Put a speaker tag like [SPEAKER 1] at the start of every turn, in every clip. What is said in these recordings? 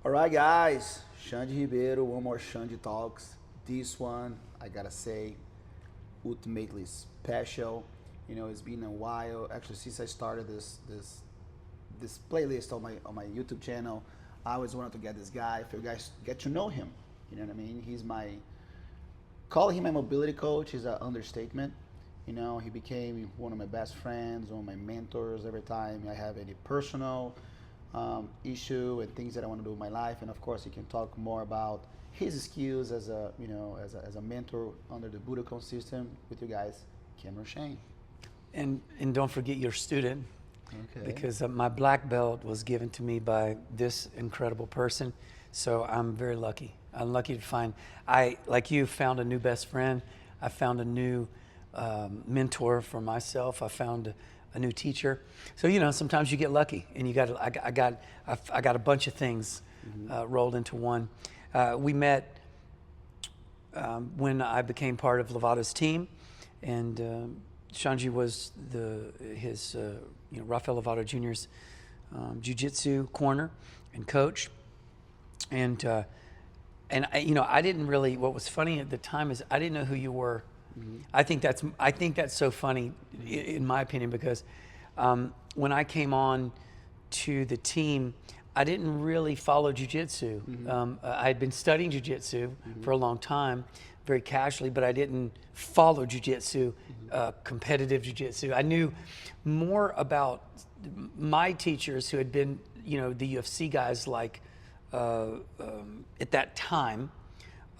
[SPEAKER 1] All right, guys. Xande Ribeiro, one more Xande Talks. This one, I gotta say, ultimately special. It's been a while. Actually, since I started this playlist on my YouTube channel, I always wanted to get this guy. For you guys get to know him, you know what I mean. He's my calling him my mobility coach is an understatement. He became one of my best friends, one of my mentors. Every time I have any personal issue and things that I want to do in my life, and of course, he can talk more about his skills as a mentor under the Budokon system with you guys, Cameron Shayne.
[SPEAKER 2] And don't forget your student,
[SPEAKER 1] Okay.
[SPEAKER 2] because my black belt was given to me by this incredible person. So I'm very lucky. I'm lucky to find, like you, found a new best friend. I found a new mentor for myself. I found a new teacher. So sometimes you get lucky, and I got a bunch of things rolled into one. We met when I became part of Lovato's team, and Shayne was his Rafael Lovato Jr.'s jiu-jitsu corner and coach, and I didn't really. What was funny at the time is I didn't know who you were. Mm-hmm. I think that's so funny, in my opinion, because when I came on to the team, I didn't really follow jiu-jitsu. Mm-hmm. I had been studying jiu-jitsu for a long time, very casually, but I didn't follow jiu-jitsu, competitive jiu-jitsu. I knew more about my teachers who had been, the UFC guys like at that time,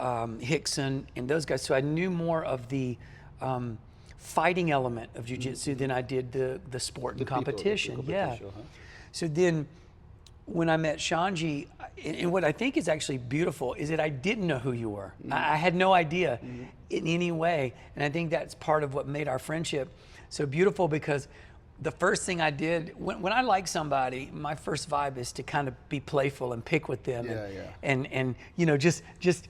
[SPEAKER 2] Rickson and those guys. So I knew more of the fighting element of jiu-jitsu than I did the sport and competition. Yeah. Huh? So then when I met Shayne, and what I think is actually beautiful is that I didn't know who you were. I had no idea in any way. And I think that's part of what made our friendship so beautiful, because the first thing I did, when I like somebody, my first vibe is to kind of be playful and pick with them. And just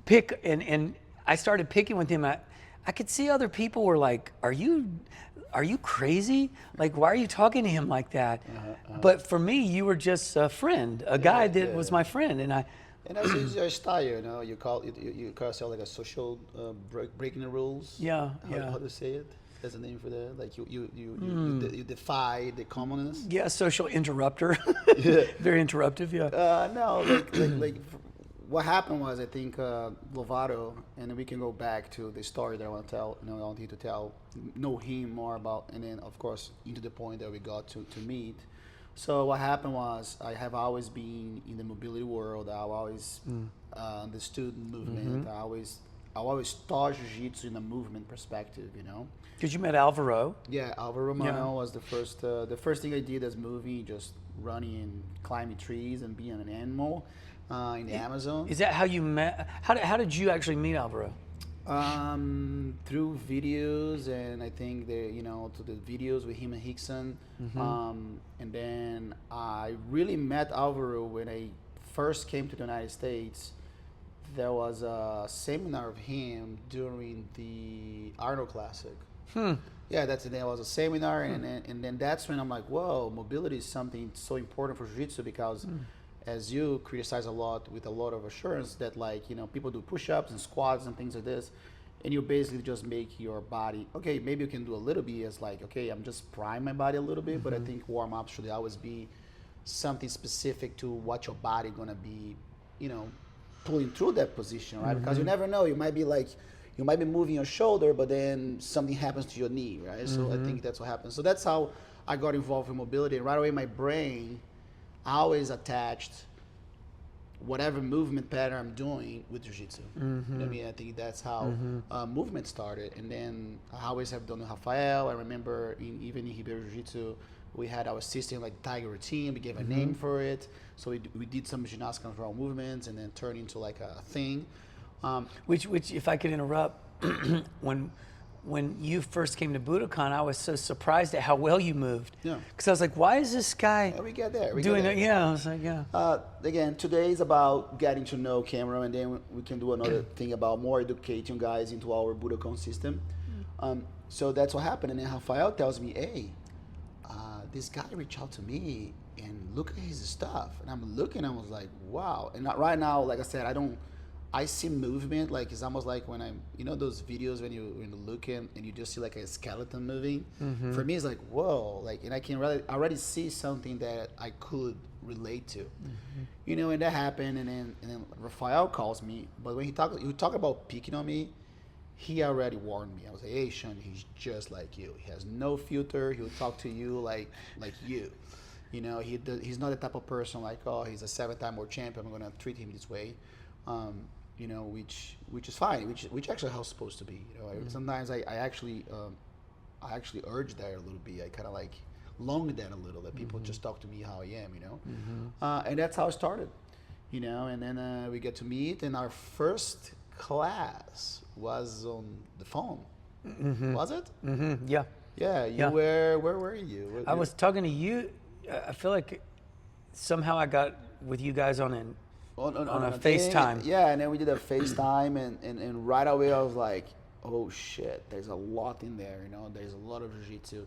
[SPEAKER 2] pick. And I started picking with him. I could see other people were like, are you crazy? Like, why are you talking to him like that? But for me, you were just a friend, a guy that was my friend. And
[SPEAKER 1] that's your style, you call yourself like a social breaking the rules.
[SPEAKER 2] Yeah.
[SPEAKER 1] How to say it? There's a name for that. Like you defy the commonness.
[SPEAKER 2] Yeah, social interrupter.
[SPEAKER 1] Yeah.
[SPEAKER 2] Very interruptive. Yeah.
[SPEAKER 1] No, like what happened was, I think Lovato, and we can go back to the story that I want to tell. I want you to know him more about, and then of course into the point that we got to meet. So what happened was, I have always been in the mobility world. I always understood movement. I always taught jiu-jitsu in a movement perspective.
[SPEAKER 2] Because you met Alvaro.
[SPEAKER 1] Yeah, Alvaro Romano was the first thing I did as movie, just running and climbing trees and being an animal in the Amazon.
[SPEAKER 2] Is that how you met? How did you actually meet Alvaro?
[SPEAKER 1] Through videos, and I think to the videos with him and Rickson. And then I really met Alvaro when I first came to the United States. There was a seminar of him during the Arnold Classic. Yeah, there was a seminar, and then that's when I'm like, whoa, mobility is something so important for jiu-jitsu, because as you criticize a lot with a lot of assurance that people do push-ups and squats and things like this, and you basically just make your body, okay, maybe you can do a little bit as I'm just prime my body a little bit, but I think warm-up should always be something specific to what your body gonna be, pulling through that position, right? Because you never know, you might be moving your shoulder, but then something happens to your knee, right? So I think that's what happens. So that's how I got involved in mobility. And right away, my brain, I always attached whatever movement pattern I'm doing with jiu-jitsu. You know what I mean? I think that's how movement started. And then I always have done with Rafael. I remember even in Ribeiro Jiu-Jitsu, we had our system like Tiger routine. We gave a name for it. So we did some gymnastic control movements, and then turned into like a thing.
[SPEAKER 2] Which, if I could interrupt, when you first came to Budokon, I was so surprised at how well you moved. Yeah. Because I was like, why is this guy
[SPEAKER 1] we get there.
[SPEAKER 2] doing it? Yeah, I was like, yeah.
[SPEAKER 1] Again, today is about getting to know Cameron, and then we can do another thing about more educating guys into our Budokon system. So that's what happened. And then Rafael tells me, hey, this guy reached out to me, and look at his stuff. And I'm looking, I was like, wow. And right now, like I said, I see movement, like it's almost like when I'm, those videos when you're looking and you just see like a skeleton moving. For me, it's like, whoa, like, and I can already see something that I could relate to, and that happened. And then Rafael calls me, but when he talk about picking on me, he already warned me. I was like, hey, Shayne, he's just like you. He has no filter. He'll talk to you like you. He's not the type of person like, oh, he's a 7-time world champion, I'm gonna treat him this way. Which is fine, which actually how it's supposed to be. Sometimes I actually urge that a little bit. I kind of like long that a little, that people just talk to me how I am, and that's how it started, and then we get to meet, and our first class was on the phone. Was it?
[SPEAKER 2] Yeah.
[SPEAKER 1] Yeah. Where were you?
[SPEAKER 2] I was talking to you. I feel like somehow I got with you guys on a FaceTime.
[SPEAKER 1] Yeah, and then we did a FaceTime, and right away I was like, oh shit, there's a lot in there, there's a lot of jiu-jitsu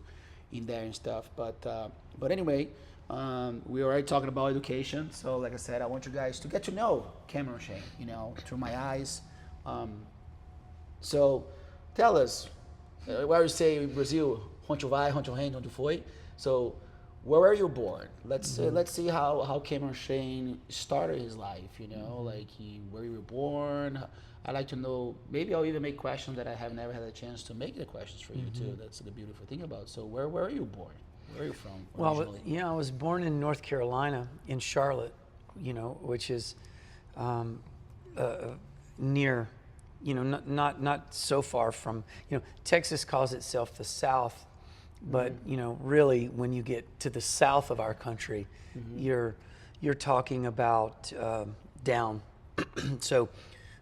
[SPEAKER 1] in there and stuff. But anyway, we were already talking about education. So like I said, I want you guys to get to know Cameron Shayne, through my eyes. So tell us, where you say in Brazil, onde vai, onde vem, onde foi. So where were you born? Let's see how Cameron Shayne started his life. Like where you were born. I'd like to know. Maybe I'll even make questions that I have never had a chance to make the questions for you too. That's the beautiful thing about it. So where were you born? Where are you from originally?
[SPEAKER 2] Well, I was born in North Carolina, in Charlotte, which is near, not so far from, Texas calls itself the South. But really, when you get to the south of our country, you're talking about down. So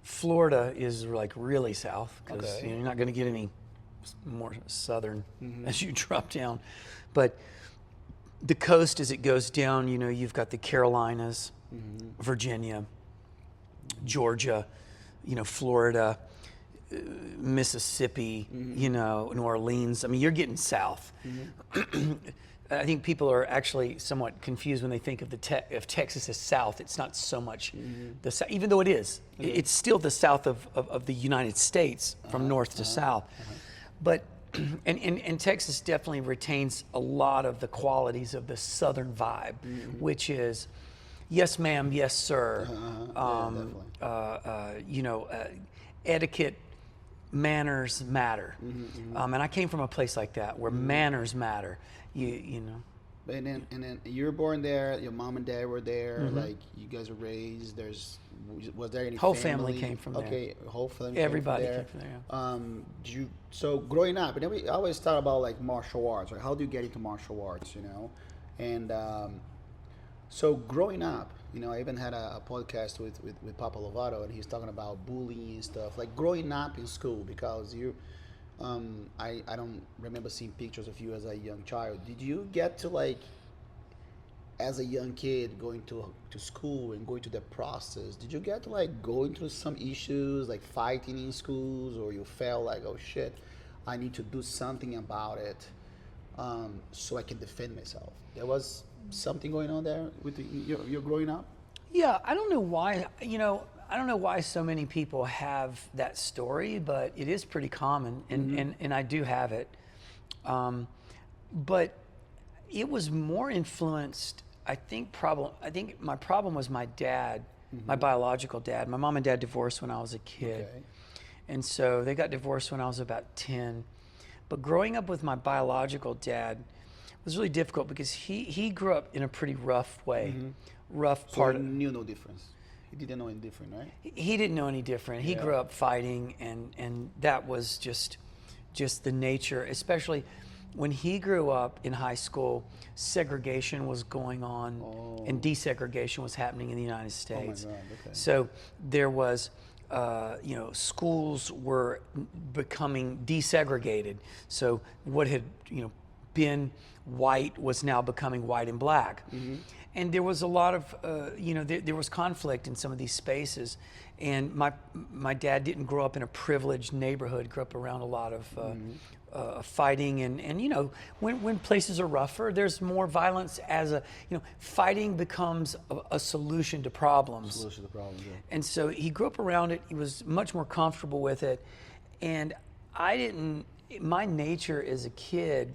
[SPEAKER 2] Florida is like really south, because you're not going to get any more southern as you drop down. But the coast, as it goes down, you've got the Carolinas, Virginia, Georgia, Florida, Mississippi, New Orleans. I mean, you're getting south. I think people are actually somewhat confused when they think of of Texas as south. It's not so much the south, even though it is. It's still the south of the United States from north to south. But and Texas definitely retains a lot of the qualities of the southern vibe, which is yes, ma'am, yes, sir. Etiquette. Manners matter, and I came from a place like that where manners matter. And
[SPEAKER 1] then you were born there. Your mom and dad were there. Like you guys were raised. Was there any
[SPEAKER 2] whole family came from there?
[SPEAKER 1] Okay, whole family.
[SPEAKER 2] Everybody
[SPEAKER 1] came
[SPEAKER 2] from there.
[SPEAKER 1] So growing up, and then we always thought about like martial arts. Like how do you get into martial arts? And so growing up. I even had a podcast with Papa Lovato, and he's talking about bullying and stuff, like growing up in school, because I don't remember seeing pictures of you as a young child. Did you get to like, as a young kid going to school and going to the process, did you get to like going through some issues like fighting in schools, or you felt like, oh shit, I need to do something about it so I can defend myself? There was something going on there with your growing up?
[SPEAKER 2] Yeah, I don't know why. I don't know why so many people have that story, but it is pretty common, and I do have it. But it was more influenced. I think my problem was my dad, my biological dad. My mom and dad divorced when I was a kid, and so they got divorced when I was about 10. But growing up with my biological dad was really difficult, because he grew up in a pretty rough way, rough part.
[SPEAKER 1] So he knew no difference. He didn't know any different, right?
[SPEAKER 2] He didn't know any different. He grew up fighting, and that was just the nature. Especially when he grew up in high school, segregation was going on, and desegregation was happening in the United States.
[SPEAKER 1] Oh my God, okay.
[SPEAKER 2] So there was. Schools were becoming desegregated. So what had been white was now becoming white and black, and there was a lot of there was conflict in some of these spaces. And my dad didn't grow up in a privileged neighborhood. Grew up around a lot of fighting, and you know, when places are rougher, there's more violence. As a, you know, fighting becomes a solution to problems.
[SPEAKER 1] Solution to problems. Yeah.
[SPEAKER 2] And so he grew up around it. He was much more comfortable with it, and I didn't. My nature as a kid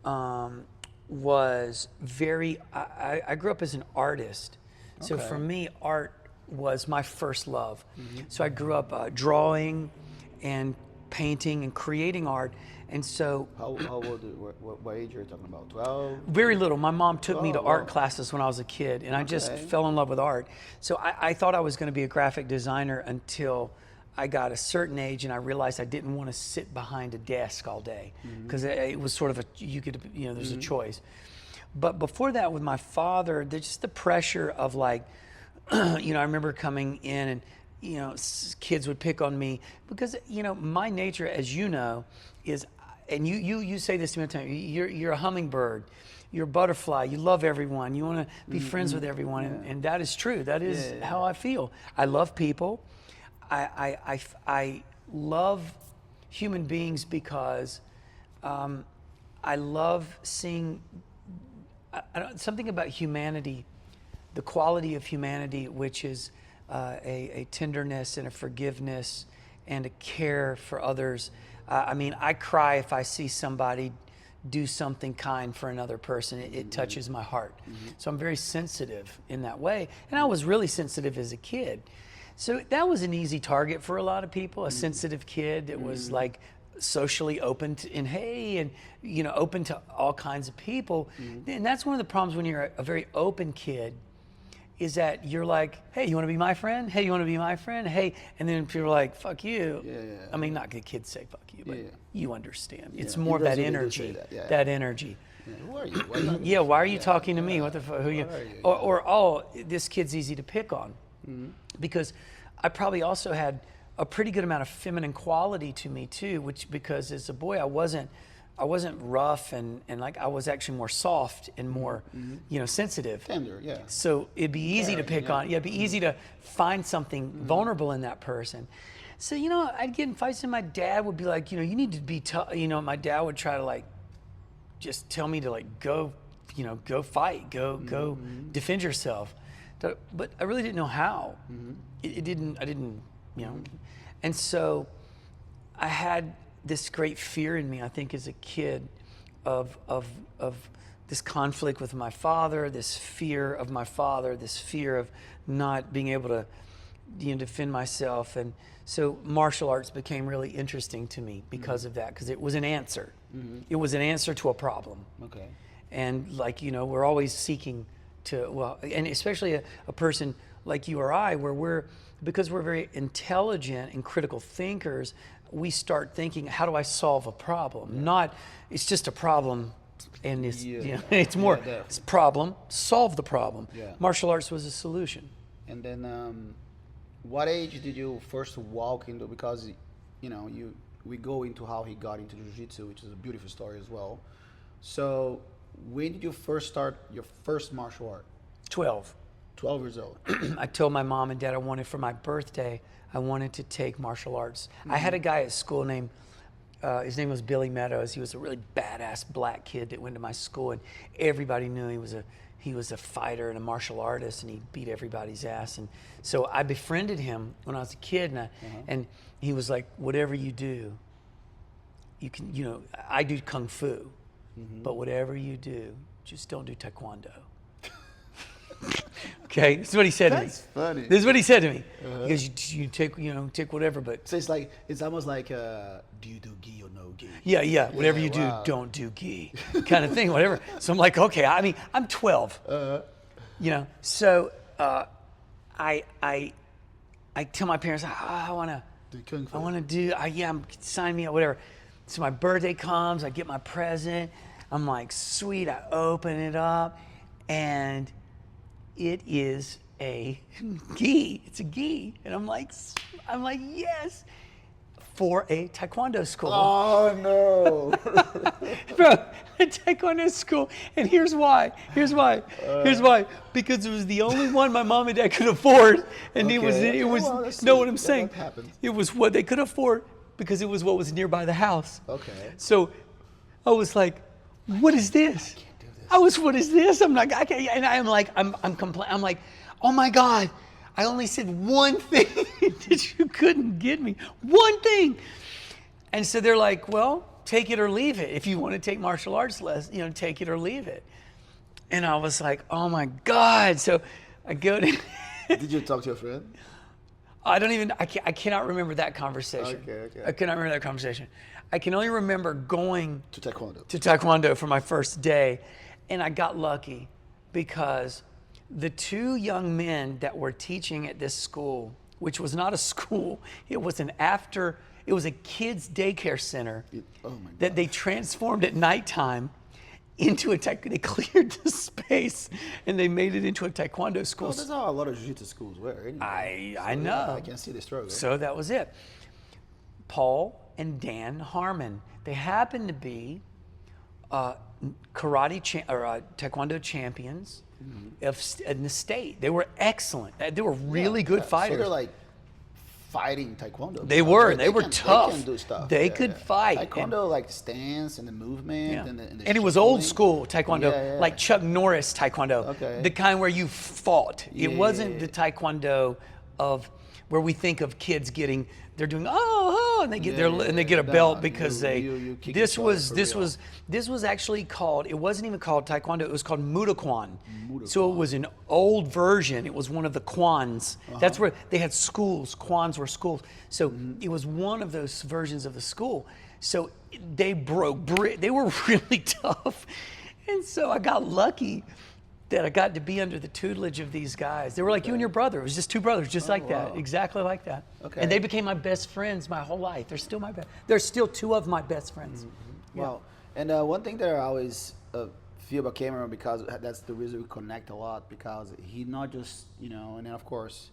[SPEAKER 2] was very. I grew up as an artist, so
[SPEAKER 1] Okay.
[SPEAKER 2] for me, art was my first love. So I grew up drawing and painting and creating art. And so
[SPEAKER 1] How old? What age are you talking about? 12.
[SPEAKER 2] very little. My mom took me to
[SPEAKER 1] Oh,
[SPEAKER 2] art
[SPEAKER 1] wow.
[SPEAKER 2] classes when I was a kid, and I just
[SPEAKER 1] Okay.
[SPEAKER 2] fell in love with art. So I thought I was going to be a graphic designer until I got a certain age, and I realized I didn't want to sit behind a desk all day, because it was sort of there's a choice. But before that, with my father, there's just the pressure of like, you know, I remember coming in and, you know, kids would pick on me because, you know, my nature, as you know, is, and you say this to me all the time, you're a hummingbird, you're a butterfly, you love everyone, you want to be friends with everyone, and that is true. That is how I feel. I love people. I love human beings because I love seeing something about humanity, the quality of humanity, which is a tenderness and a forgiveness and a care for others. I mean, I cry if I see somebody do something kind for another person. It touches my heart. So I'm very sensitive in that way. And I was really sensitive as a kid. So that was an easy target for a lot of people, a sensitive kid that was like socially open to, and hey, and you know, open to all kinds of people. And that's one of the problems when you're a very open kid, is that you're like, hey, you want to be my friend? Hey, you want to be my friend? Hey, and then people are like, fuck you. I mean, not good kids say fuck you, but you understand. It's more of that
[SPEAKER 1] Brazil, they do
[SPEAKER 2] energy,
[SPEAKER 1] say that,
[SPEAKER 2] that energy.
[SPEAKER 1] Who are you? Why
[SPEAKER 2] Yeah, why are you talking to me? What the fuck? Who you?
[SPEAKER 1] Why are you?
[SPEAKER 2] Or oh, this kid's easy to pick on, because I probably also had a pretty good amount of feminine quality to me too, which because as a boy I wasn't rough and like I was actually more soft and more you know, sensitive.
[SPEAKER 1] Tender, yeah.
[SPEAKER 2] So it'd be easy to pick on. Yeah, it'd be easy to find something vulnerable in that person. So, you know, I'd get in fights and my dad would be like, you know, you need to be tough. You know, my dad would try to like just tell me to like go, you know, go fight, go defend yourself. But I really didn't know how. I didn't, you know. And so I had this great fear in me, I think, as a kid of this conflict with my father, this fear of my father, this fear of not being able to, you know, defend myself. And so martial arts became really interesting to me because of that, because it was an answer. It was an answer to a problem.
[SPEAKER 1] Okay.
[SPEAKER 2] And like, you know, we're always seeking to, well, and especially a person like you or I, where because we're very intelligent and critical thinkers, we start thinking, how do I solve a problem? Not, it's just a problem, and it's, you know, it's more, it's a problem, solve the problem. Martial arts was a solution.
[SPEAKER 1] And then, what age did you first walk into? Because, you know, we go into how he got into jiu-jitsu, which is a beautiful story as well. So, when did you first start your first martial art?
[SPEAKER 2] 12.
[SPEAKER 1] 12 years old.
[SPEAKER 2] I told my mom and dad I wanted, for my birthday, I wanted to take martial arts. I had a guy at school named, his name was Billy Meadows. He was a really badass black kid that went to my school, and everybody knew he was a fighter and a martial artist, and he beat everybody's ass. And so I befriended him when I was a kid, and he was like, whatever you do, you can, you know, I do kung fu, but whatever you do, just don't do taekwondo. Okay, this is what he said to me.
[SPEAKER 1] That's funny.
[SPEAKER 2] This is what he said to me. Because you take, you know, take whatever, but
[SPEAKER 1] So it's almost like, do you do gi or no gi?
[SPEAKER 2] yeah, whatever you do, don't do gi, kind of thing, whatever. So I'm like, okay, I mean, I'm 12, you know. So I tell my parents, I want to do, sign me up, whatever. So my birthday comes, I get my present. I'm like, sweet. I open it up, and it is a gi. It's a gi, and I'm like, yes, for a taekwondo school.
[SPEAKER 1] Oh no,
[SPEAKER 2] bro, a taekwondo school, and here's why. Because it was the only one my mom and dad could afford, and it was
[SPEAKER 1] well,
[SPEAKER 2] know what I'm saying?
[SPEAKER 1] That happens.
[SPEAKER 2] It was what they could afford. because it was what was nearby the house.
[SPEAKER 1] Okay.
[SPEAKER 2] So I was like, what is this?
[SPEAKER 1] Can't do this.
[SPEAKER 2] I was, what is this? I'm like, I can't, and I'm like, I'm like, oh my God, I only said one thing that you couldn't get me. One thing. And so they're like, well, take it or leave it. If you want to take martial arts lessons, you know, take it or leave it. And I was like, oh my God. So I go to...
[SPEAKER 1] Did you talk to your friend?
[SPEAKER 2] I cannot remember that conversation.
[SPEAKER 1] Okay.
[SPEAKER 2] I cannot remember that conversation. I can only remember going
[SPEAKER 1] To Taekwondo.
[SPEAKER 2] to Taekwondo for my first day. And I got lucky because the two young men that were teaching at this school, which was not a school, it was a kids' daycare center
[SPEAKER 1] Oh my God.
[SPEAKER 2] that they transformed at nighttime into they cleared the space and they made it into a Taekwondo school.
[SPEAKER 1] Well, that's how a lot of jiu-jitsu schools were. Anyway.
[SPEAKER 2] I know.
[SPEAKER 1] Yeah, I can see the struggle.
[SPEAKER 2] So that was it. Paul and Dan Harmon, they happened to be Taekwondo champions in the state. They were excellent. They were really good fighters.
[SPEAKER 1] So they're like fighting Taekwondo.
[SPEAKER 2] They were tough.
[SPEAKER 1] They can do stuff.
[SPEAKER 2] They could fight.
[SPEAKER 1] Taekwondo, like the stance and the movement.
[SPEAKER 2] Yeah.
[SPEAKER 1] And
[SPEAKER 2] it was old school Taekwondo,
[SPEAKER 1] Yeah.
[SPEAKER 2] like Chuck Norris Taekwondo,
[SPEAKER 1] Okay.
[SPEAKER 2] the kind where you fought. It wasn't
[SPEAKER 1] Yeah.
[SPEAKER 2] the Taekwondo of where we think of kids getting, they're doing and they get and they get a belt because
[SPEAKER 1] you kick
[SPEAKER 2] this
[SPEAKER 1] yourself
[SPEAKER 2] was
[SPEAKER 1] for
[SPEAKER 2] this
[SPEAKER 1] real.
[SPEAKER 2] was this was actually called, it wasn't even called Taekwondo, it was called Budokon. So it was an old version. It was one of the kwans. That's where they had schools. Kwans were schools. So it was one of those versions of the school. So they they were really tough. And so I got lucky that I got to be under the tutelage of these guys. They were like you and your brother. It was just two brothers, just like that, exactly like that.
[SPEAKER 1] Okay.
[SPEAKER 2] And they became my best friends my whole life. They're still my best. They're still two of my best friends. Yeah.
[SPEAKER 1] Wow. And one thing that I always feel about Cameron, because that's the reason we connect a lot, because he not just, and then of course,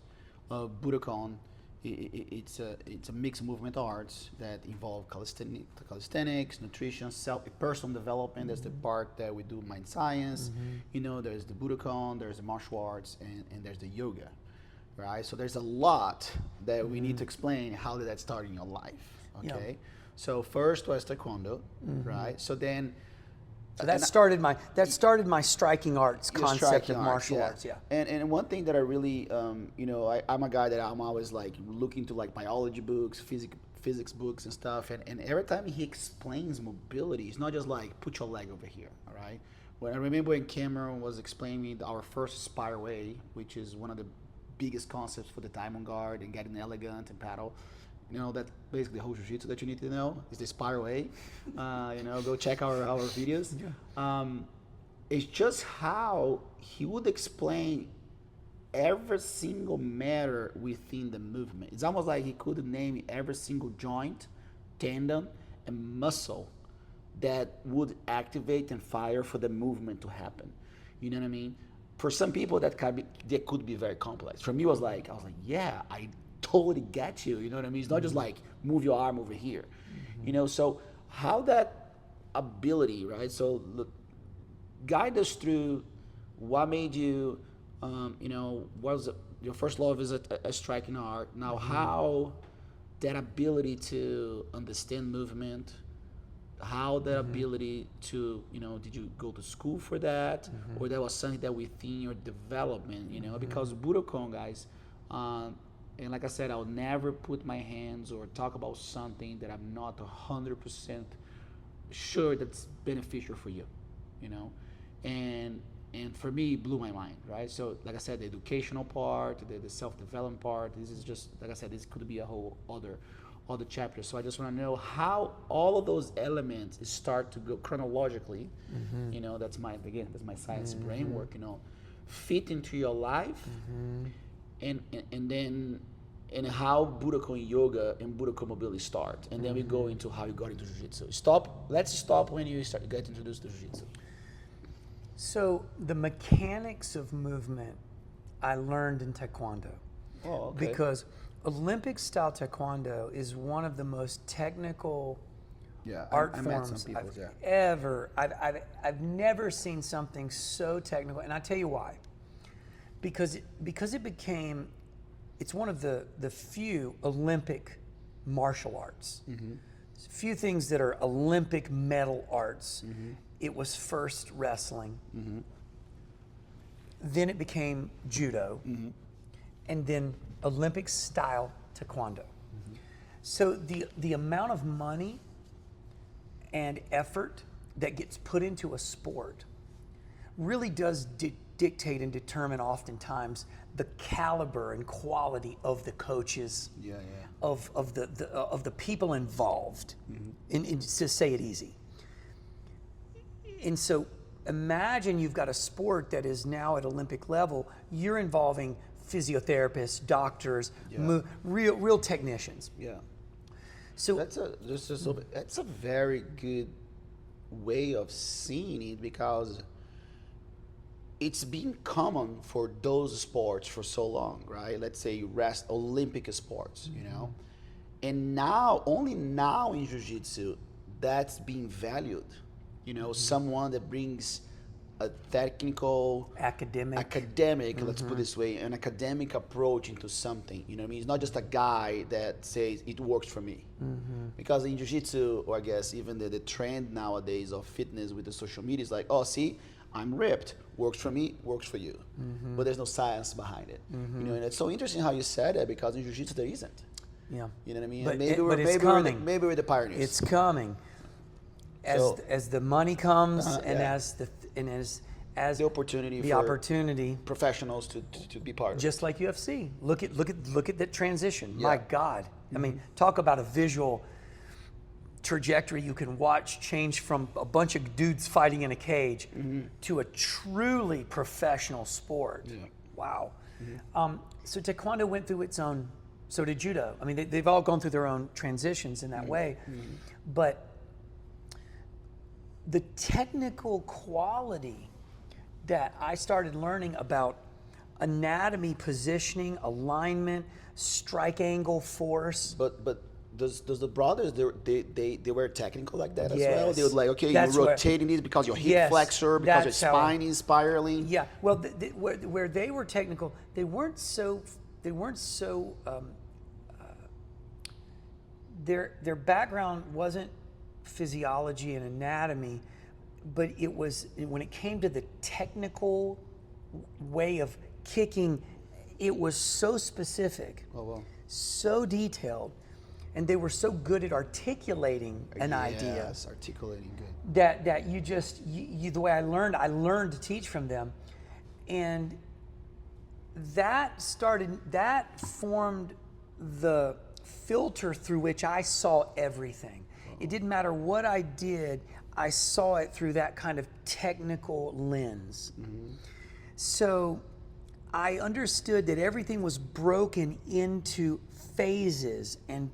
[SPEAKER 1] Budokon, it's a mixed movement arts that involve calisthenics, nutrition, personal development. That's the part that we do mind science. There's the Budokon, there's the martial arts, and there's the yoga, right? So there's a lot that we need to explain. How did that start in your life? Okay.
[SPEAKER 2] Yeah.
[SPEAKER 1] So first was Taekwondo, right? So then.
[SPEAKER 2] So that started my striking arts concept
[SPEAKER 1] striking
[SPEAKER 2] of martial arts. Yeah.
[SPEAKER 1] And one thing that I really, I'm a guy that I'm always like looking to like biology books, physics books and stuff. And every time he explains mobility, it's not just like put your leg over here, all right? When I remember when Cameron was explaining our first Spire Way, which is one of the biggest concepts for the diamond guard and getting elegant and paddle. That's basically the whole jiu-jitsu that you need to know is the Spire Way. Go check our videos. Yeah. It's just how he would explain every single matter within the movement. It's almost like he could name every single joint, tendon, and muscle that would activate and fire for the movement to happen. You know what I mean? For some people, that could be very complex. For me, I was like, yeah, I totally get you. You know what I mean? It's not just like move your arm over here. So how that ability, right? So look, guide us through what made you, what was your first love is a striking art. Now, how that ability to understand movement, how that ability to, did you go to school for that, or that was something that within your development, because Budokon, guys, and like I said, I'll never put my hands or talk about something that I'm not 100% sure that's beneficial for you, and for me, it blew my mind, right? So like I said, the educational part, the self-development part, this is just, like I said, this could be a whole other chapter. So I just want to know how all of those elements start to go chronologically, that's my science brain work, fit into your life, and then how Budokon yoga and Budokon mobility start, and then we go into how you got into jiu-jitsu. Let's stop when you get introduced to jiu-jitsu.
[SPEAKER 2] So the mechanics of movement I learned in Taekwondo.
[SPEAKER 1] Oh, okay.
[SPEAKER 2] Because Olympic style Taekwondo is one of the most technical art forms I've never seen something so technical, and I tell you why. Because it's one of the few Olympic martial arts. Few things that are Olympic medal arts. It was first wrestling. Then it became judo. And then Olympic style taekwondo. So the amount of money and effort that gets put into a sport really does dictate and determine oftentimes the caliber and quality of the coaches, of the people involved, and to say it easy. And so imagine you've got a sport that is now at Olympic level. You're involving physiotherapists, doctors, real technicians. So
[SPEAKER 1] that's a very good way of seeing it, because it's been common for those sports for so long, right? Let's say Olympic sports, you know, and now only now in jiu-jitsu that's being valued. You know, someone that brings a technical, academic, let's put it this way, an academic approach into something. You know what I mean? It's not just a guy that says it works for me. Because in jiu-jitsu, or I guess even the trend nowadays of fitness with the social media is like, oh, see, I'm ripped, works for me, works for you. But there's no science behind it. You know, and it's so interesting how you said that, because in jiu-jitsu there isn't. You know what I mean?
[SPEAKER 2] But,
[SPEAKER 1] maybe we're the pioneers.
[SPEAKER 2] It's coming. As the money comes, and as the opportunity,
[SPEAKER 1] professionals to be part of.
[SPEAKER 2] Just like UFC. Look at that transition. My God. I mean, talk about a visual trajectory you can watch change from a bunch of dudes fighting in a cage to a truly professional sport. Wow. So Taekwondo went through its own, so did Judo. I mean, they've all gone through their own transitions in that way. But the technical quality that I started learning about anatomy, positioning, alignment, strike angle, force.
[SPEAKER 1] But does the brothers, they were technical like that as well? They would like, okay,
[SPEAKER 2] that's
[SPEAKER 1] you're rotating this because your hip flexor, because your spine is spiraling.
[SPEAKER 2] Yeah, well, where they were technical, they weren't so their background wasn't physiology and anatomy, but it was, when it came to the technical way of kicking, it was so specific, so detailed, and they were so good at articulating an idea.
[SPEAKER 1] Yes, articulating good.
[SPEAKER 2] That you just, the way I learned to teach from them, and that formed the filter through which I saw everything. It didn't matter what I did, I saw it through that kind of technical lens. So I understood that everything was broken into phases. And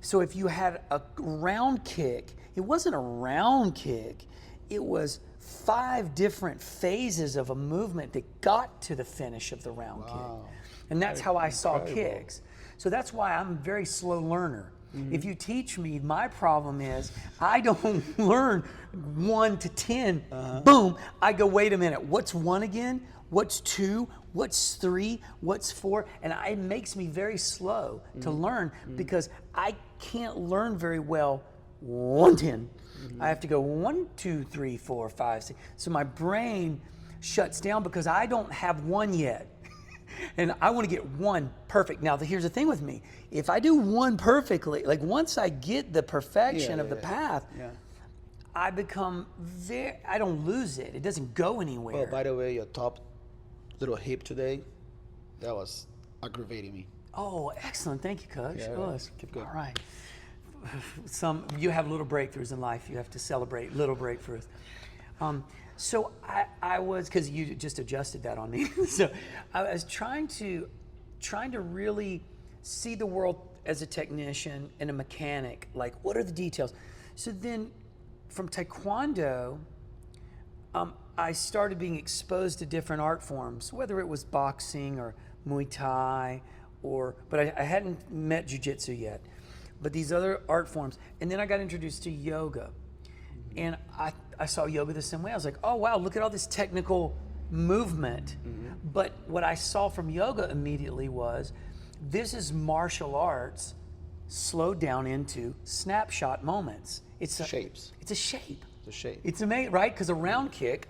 [SPEAKER 2] so if you had a round kick, it wasn't a round kick, it was 5 different phases of a movement that got to the finish of the round kick. And that's how I saw kicks. So that's why I'm a very slow learner. If you teach me, my problem is I don't learn 1 to 10, boom, I go, wait a minute, what's 1 again? What's 2? What's 3? What's 4? And it makes me very slow to learn, because I can't learn very well 110. I have to go 1, 2, 3, 4, 5, 6. So my brain shuts down because I don't have 1 yet. And I want to get 1 perfect. Now, here's the thing with me. If I do 1 perfectly, like once I get the perfection of the path, I become I don't lose it. It doesn't go anywhere.
[SPEAKER 1] Oh, by the way, your top little hip today, that was aggravating me.
[SPEAKER 2] Oh, excellent. Thank you, Coach.
[SPEAKER 1] Keep going.
[SPEAKER 2] All right. You have little breakthroughs in life. You have to celebrate little breakthroughs. So I was, because you just adjusted that on me. So I was trying to really see the world as a technician and a mechanic. Like, what are the details? So then, from Taekwondo, I started being exposed to different art forms, whether it was boxing or Muay Thai, but I hadn't met Jiu-Jitsu yet. But these other art forms, and then I got introduced to yoga. And I saw yoga the same way. I was like, oh, wow, look at all this technical movement. But what I saw from yoga immediately was, this is martial arts slowed down into snapshot moments. It's
[SPEAKER 1] Shapes.
[SPEAKER 2] It's a shape.
[SPEAKER 1] The shape.
[SPEAKER 2] It's amazing, right? Because a round kick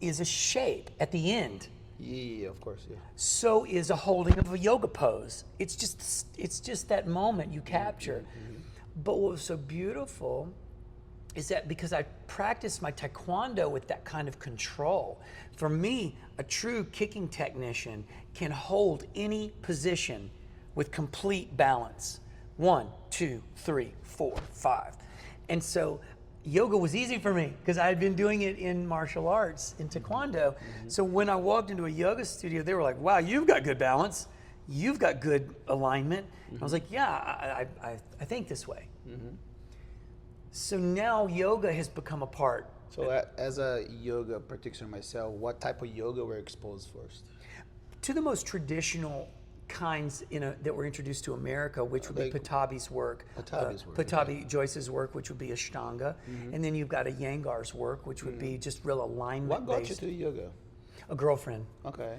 [SPEAKER 2] is a shape at the end.
[SPEAKER 1] Yeah, of course, yeah.
[SPEAKER 2] So is a holding of a yoga pose. It's just that moment you capture. But what was so beautiful is that because I practiced my taekwondo with that kind of control, for me, a true kicking technician can hold any position with complete balance. 1, 2, 3, 4, 5. And so yoga was easy for me because I had been doing it in martial arts, in taekwondo. So when I walked into a yoga studio, they were like, wow, you've got good balance. You've got good alignment. I was like, yeah, I think this way. So now yoga has become a part.
[SPEAKER 1] So as a yoga practitioner myself, what type of yoga were exposed first?
[SPEAKER 2] To the most traditional kinds that were introduced to America, which would be Patabi's work. Patabi Joyce's work, which would be Ashtanga. And then you've got a Iyengar's work, which would be just real alignment
[SPEAKER 1] What got
[SPEAKER 2] based.
[SPEAKER 1] you to yoga?
[SPEAKER 2] A girlfriend.
[SPEAKER 1] Okay.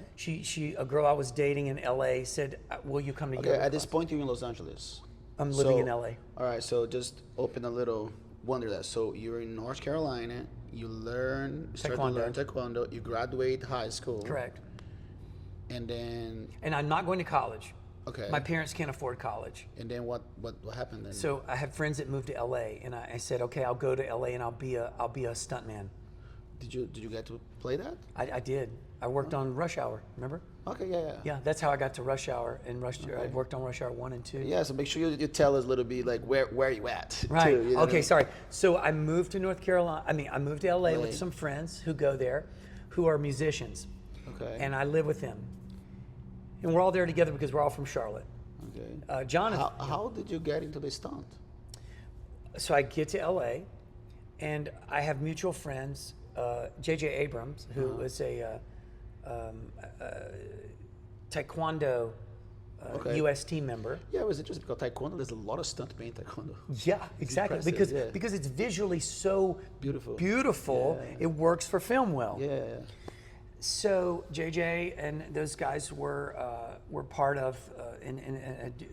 [SPEAKER 2] A girl I was dating in LA said, will you come to yoga
[SPEAKER 1] At this
[SPEAKER 2] class?
[SPEAKER 1] point, you're in Los Angeles.
[SPEAKER 2] I'm living in LA.
[SPEAKER 1] All right, so just open a little wonder that. So you're in North Carolina, you start to learn Taekwondo, you graduate high school.
[SPEAKER 2] Correct.
[SPEAKER 1] And then...
[SPEAKER 2] And I'm not going to college.
[SPEAKER 1] Okay.
[SPEAKER 2] My parents can't afford college.
[SPEAKER 1] And then what happened then?
[SPEAKER 2] So I have friends that moved to LA, and I said, okay, I'll go to LA and I'll be a stuntman.
[SPEAKER 1] Did you get to play that?
[SPEAKER 2] I did. I worked on Rush Hour, remember?
[SPEAKER 1] Okay, yeah.
[SPEAKER 2] Yeah, that's how I got to Rush Hour. And I worked on Rush Hour 1 and 2.
[SPEAKER 1] Yeah, so make sure you tell us a little bit like where you at.
[SPEAKER 2] Right.
[SPEAKER 1] Too, you know?
[SPEAKER 2] Okay, sorry. So I moved to North Carolina. I moved to LA with some friends who go there, who are musicians.
[SPEAKER 1] Okay.
[SPEAKER 2] And I live with them. And we're all there together because we're all from Charlotte.
[SPEAKER 1] Okay.
[SPEAKER 2] Jonathan.
[SPEAKER 1] How did you get into the stunt?
[SPEAKER 2] So I get to LA, and I have mutual friends. J.J. Abrams, who was a Taekwondo U.S. team member.
[SPEAKER 1] Yeah, it was interesting because Taekwondo, there's a lot of stuntmen in Taekwondo.
[SPEAKER 2] Yeah, exactly. Because it's visually so beautiful,
[SPEAKER 1] Yeah.
[SPEAKER 2] it works for film well.
[SPEAKER 1] Yeah.
[SPEAKER 2] So JJ and those guys were part of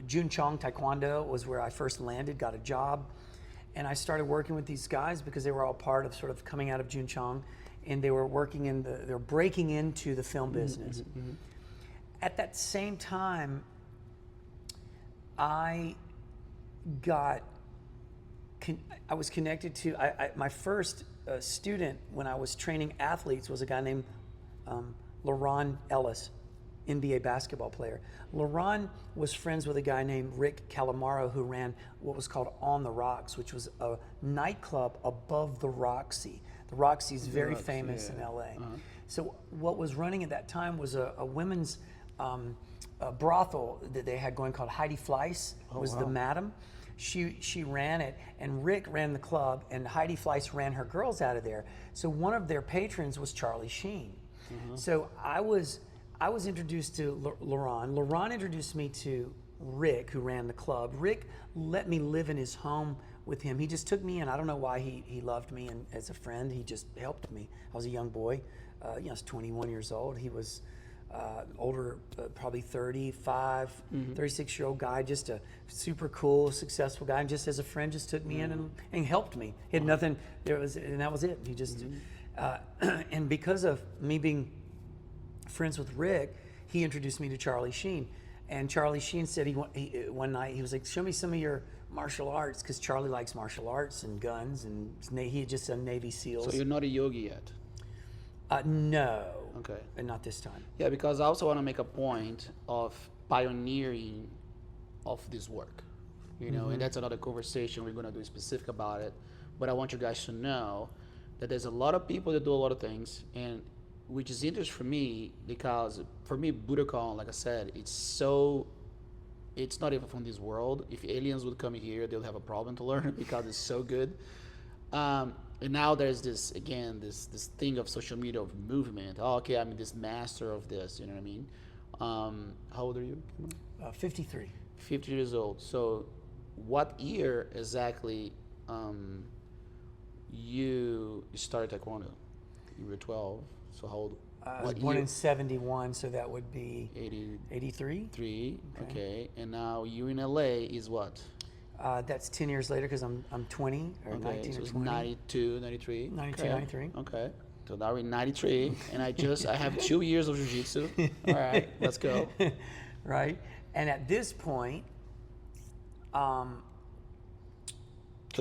[SPEAKER 2] Junchong Taekwondo was where I first landed, got a job, and I started working with these guys because they were all part of sort of coming out of Junchong, and they were they're breaking into the film business. At that same time, I was connected to my first student when I was training athletes was a guy named LaRon Ellis, NBA basketball player. LaRon was friends with a guy named Rick Calamaro who ran what was called On the Rocks, which was a nightclub above the Roxy. The Roxy is very famous in LA. So what was running at that time was a women's brothel that they had going called Heidi Fleiss was the madam. She ran it, and Rick ran the club, and Heidi Fleiss ran her girls out of there. So one of their patrons was Shayne. So I was introduced to LaRon. LaRon introduced me to Rick, who ran the club. Rick let me live in his home with him. He just took me in. I don't know why he loved me, and as a friend, he just helped me. I was a young boy. I was 21 years old. He was older, probably 35, 36-year-old guy, just a super cool, successful guy. And just as a friend, just took me in and helped me. He had nothing, and that was it. He just, and because of me being friends with Rick, he introduced me to Shayne. And Shayne said one night, he was like, show me some of your martial arts, because Charlie likes martial arts and guns, and he had just done Navy SEALs.
[SPEAKER 1] So you're not a yogi yet?
[SPEAKER 2] No.
[SPEAKER 1] Okay.
[SPEAKER 2] And not this time.
[SPEAKER 1] Yeah, because I also want to make a point of pioneering of this work, and that's another conversation we're going to do specific about it. But I want you guys to know that there's a lot of people that do a lot of things, and which is interesting for me because for me, Budokon, like I said, it's not even from this world. If aliens would come here, they'll have a problem to learn because it's so good. And now there's this thing of social media of movement. Oh, okay, I'm this master of this. You know what I mean? How old are you?
[SPEAKER 2] 53.
[SPEAKER 1] 50 years old. So, what year exactly you started Taekwondo? You were 12. So how old?
[SPEAKER 2] I was born in 71, so that would be 83.
[SPEAKER 1] 3. Okay. And now you in LA is what?
[SPEAKER 2] That's 10 years later because I'm 20 or
[SPEAKER 1] Okay,
[SPEAKER 2] 19
[SPEAKER 1] so
[SPEAKER 2] or
[SPEAKER 1] it's
[SPEAKER 2] 20.
[SPEAKER 1] 92, 93.
[SPEAKER 2] 92,
[SPEAKER 1] Okay.
[SPEAKER 2] 93.
[SPEAKER 1] Okay. So now we're 93, and I have 2 years of jiu-jitsu. All right, let's go.
[SPEAKER 2] Right? And at this point,
[SPEAKER 1] So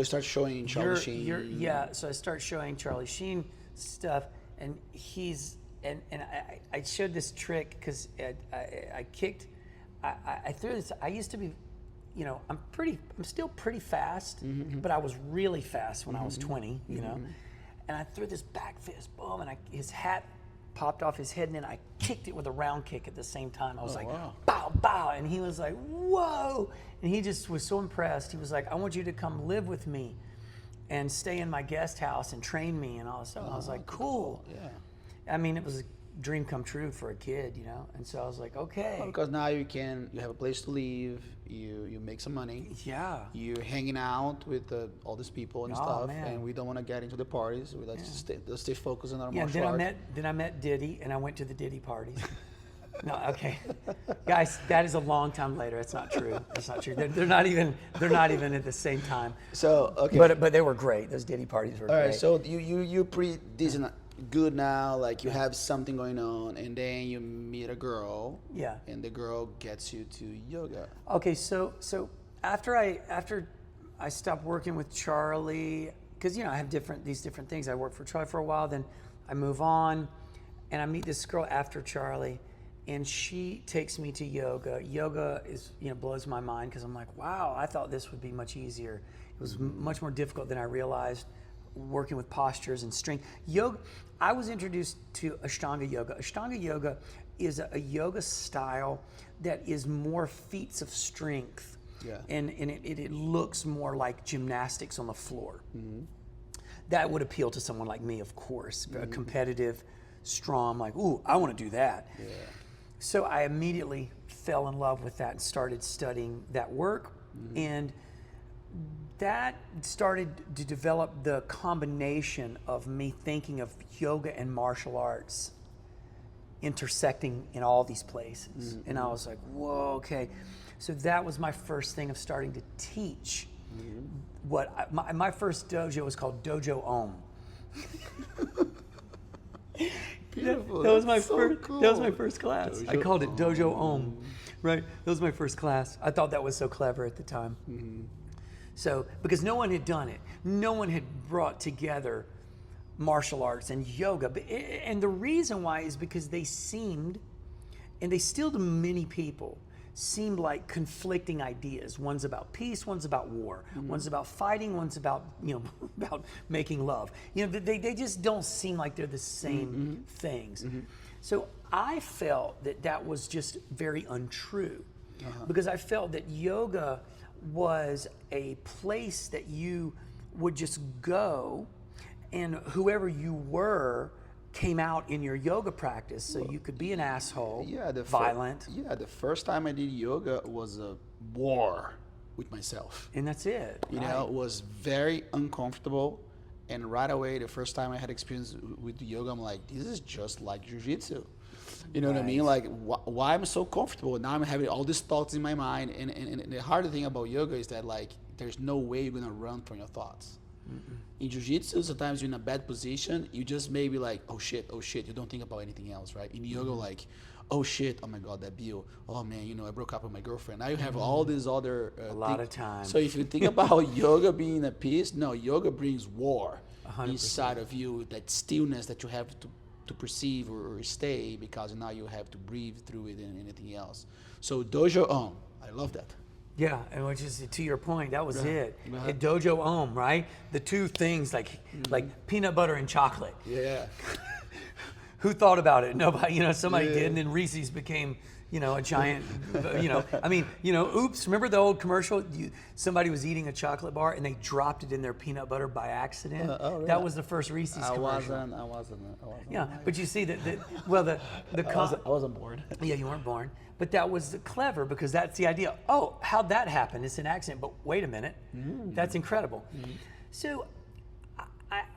[SPEAKER 1] start showing Charlie Shayne.
[SPEAKER 2] yeah, so I start showing Charlie Shayne stuff, and he's, and I showed this trick because I kicked, I threw this, I used to be, you know, I'm still pretty fast, but I was really fast when I was 20, you know, and I threw this back fist, boom, and his hat popped off his head, and then I kicked it with a round kick at the same time. I was like,
[SPEAKER 1] wow.
[SPEAKER 2] bow, bow, and he was like, whoa, and he just was so impressed. He was like, I want you to come live with me and stay in my guest house and train me and all this stuff. I was like, cool.
[SPEAKER 1] Yeah.
[SPEAKER 2] I mean, it was a dream come true for a kid, you know, and so I was like, okay.
[SPEAKER 1] Well, because now you have a place to live, you make some money.
[SPEAKER 2] Yeah.
[SPEAKER 1] You're hanging out with all these people and stuff,
[SPEAKER 2] man.
[SPEAKER 1] and we don't want to get into the parties. We like to stay focused on our
[SPEAKER 2] Yeah,
[SPEAKER 1] martial art.
[SPEAKER 2] then I met Diddy, and I went to the Diddy parties. No, okay, guys, that is a long time later. It's not true. It's not true. They're not even at the same time.
[SPEAKER 1] So okay,
[SPEAKER 2] But they were great. Those Diddy parties were
[SPEAKER 1] all
[SPEAKER 2] great.
[SPEAKER 1] right. So you're pretty decent, good now. Like you have something going on, and then you meet a girl.
[SPEAKER 2] Yeah.
[SPEAKER 1] And the girl gets you to yoga.
[SPEAKER 2] Okay, so after I stopped working with Charlie, because you know I have these different things. I work for Charlie for a while, then I move on, and I meet this girl after Charlie, and she takes me to yoga. Yoga is, you know, blows my mind because I'm like, wow, I thought this would be much easier. It was much more difficult than I realized, working with postures and strength. Yoga, I was introduced to Ashtanga yoga. Ashtanga yoga is a yoga style that is more feats of strength.
[SPEAKER 1] Yeah.
[SPEAKER 2] And it looks more like gymnastics on the floor. That would appeal to someone like me, of course, a competitive, strong, like, ooh, I want to do that.
[SPEAKER 1] Yeah.
[SPEAKER 2] So I immediately fell in love with that and started studying that work. And that started to develop the combination of me thinking of yoga and martial arts intersecting in all these places. And I was like, whoa, okay. So that was my first thing of starting to teach. My first dojo was called Dojo Om.
[SPEAKER 1] Beautiful.
[SPEAKER 2] That was my
[SPEAKER 1] That's so
[SPEAKER 2] first.
[SPEAKER 1] cool.
[SPEAKER 2] That was my first class.
[SPEAKER 1] Dojo
[SPEAKER 2] I called it Dojo Om, right? That was my first class. I thought that was so clever at the time. So because no one had done it, no one had brought together martial arts and yoga, and the reason why is because they seemed, and they still to many people, seemed like conflicting ideas. One's about peace, one's about war, one's about fighting, one's about, you know, about making love. You know, they just don't seem like they're the same things. So I felt that was just very untrue, because I felt that yoga was a place that you would just go, and whoever you were came out in your yoga practice. So you could be an asshole, violent.
[SPEAKER 1] The first time I did yoga was a war with myself.
[SPEAKER 2] And that's it.
[SPEAKER 1] You know, it was very uncomfortable. And right away, the first time I had experience with yoga, I'm like, this is just like jiu-jitsu. You know what I mean? Like, why I'm so comfortable? Now I'm having all these thoughts in my mind. And the hard thing about yoga is that, like, there's no way you're going to run from your thoughts. In jiu-jitsu, sometimes you're in a bad position. You just may be like, oh shit. You don't think about anything else, right? In yoga, like, oh shit, oh my God, that bill. Oh man, you know, I broke up with my girlfriend. Now you have all these other
[SPEAKER 2] a lot of time.
[SPEAKER 1] So if you think about yoga being at peace, no, yoga brings war
[SPEAKER 2] 100%.
[SPEAKER 1] inside of you, that stillness that you have to perceive or stay, because now you have to breathe through it and anything else. So Dojo Om, I love that.
[SPEAKER 2] Yeah, and which is, to your point, that was it. At Dojo Om, right? The two things, like peanut butter and chocolate.
[SPEAKER 1] Yeah.
[SPEAKER 2] Who thought about it? Nobody. You know, somebody did, and then Reese's became, you know, a giant. You know, I mean, you know, oops. Remember the old commercial? Somebody was eating a chocolate bar and they dropped it in their peanut butter by accident.
[SPEAKER 1] Really?
[SPEAKER 2] That was the first Reese's commercial.
[SPEAKER 1] I wasn't.
[SPEAKER 2] Yeah, but you see that. I
[SPEAKER 1] wasn't born.
[SPEAKER 2] Yeah, you weren't born. But that was clever, because that's the idea. Oh, how'd that happen? It's an accident. But wait a minute, that's incredible. So,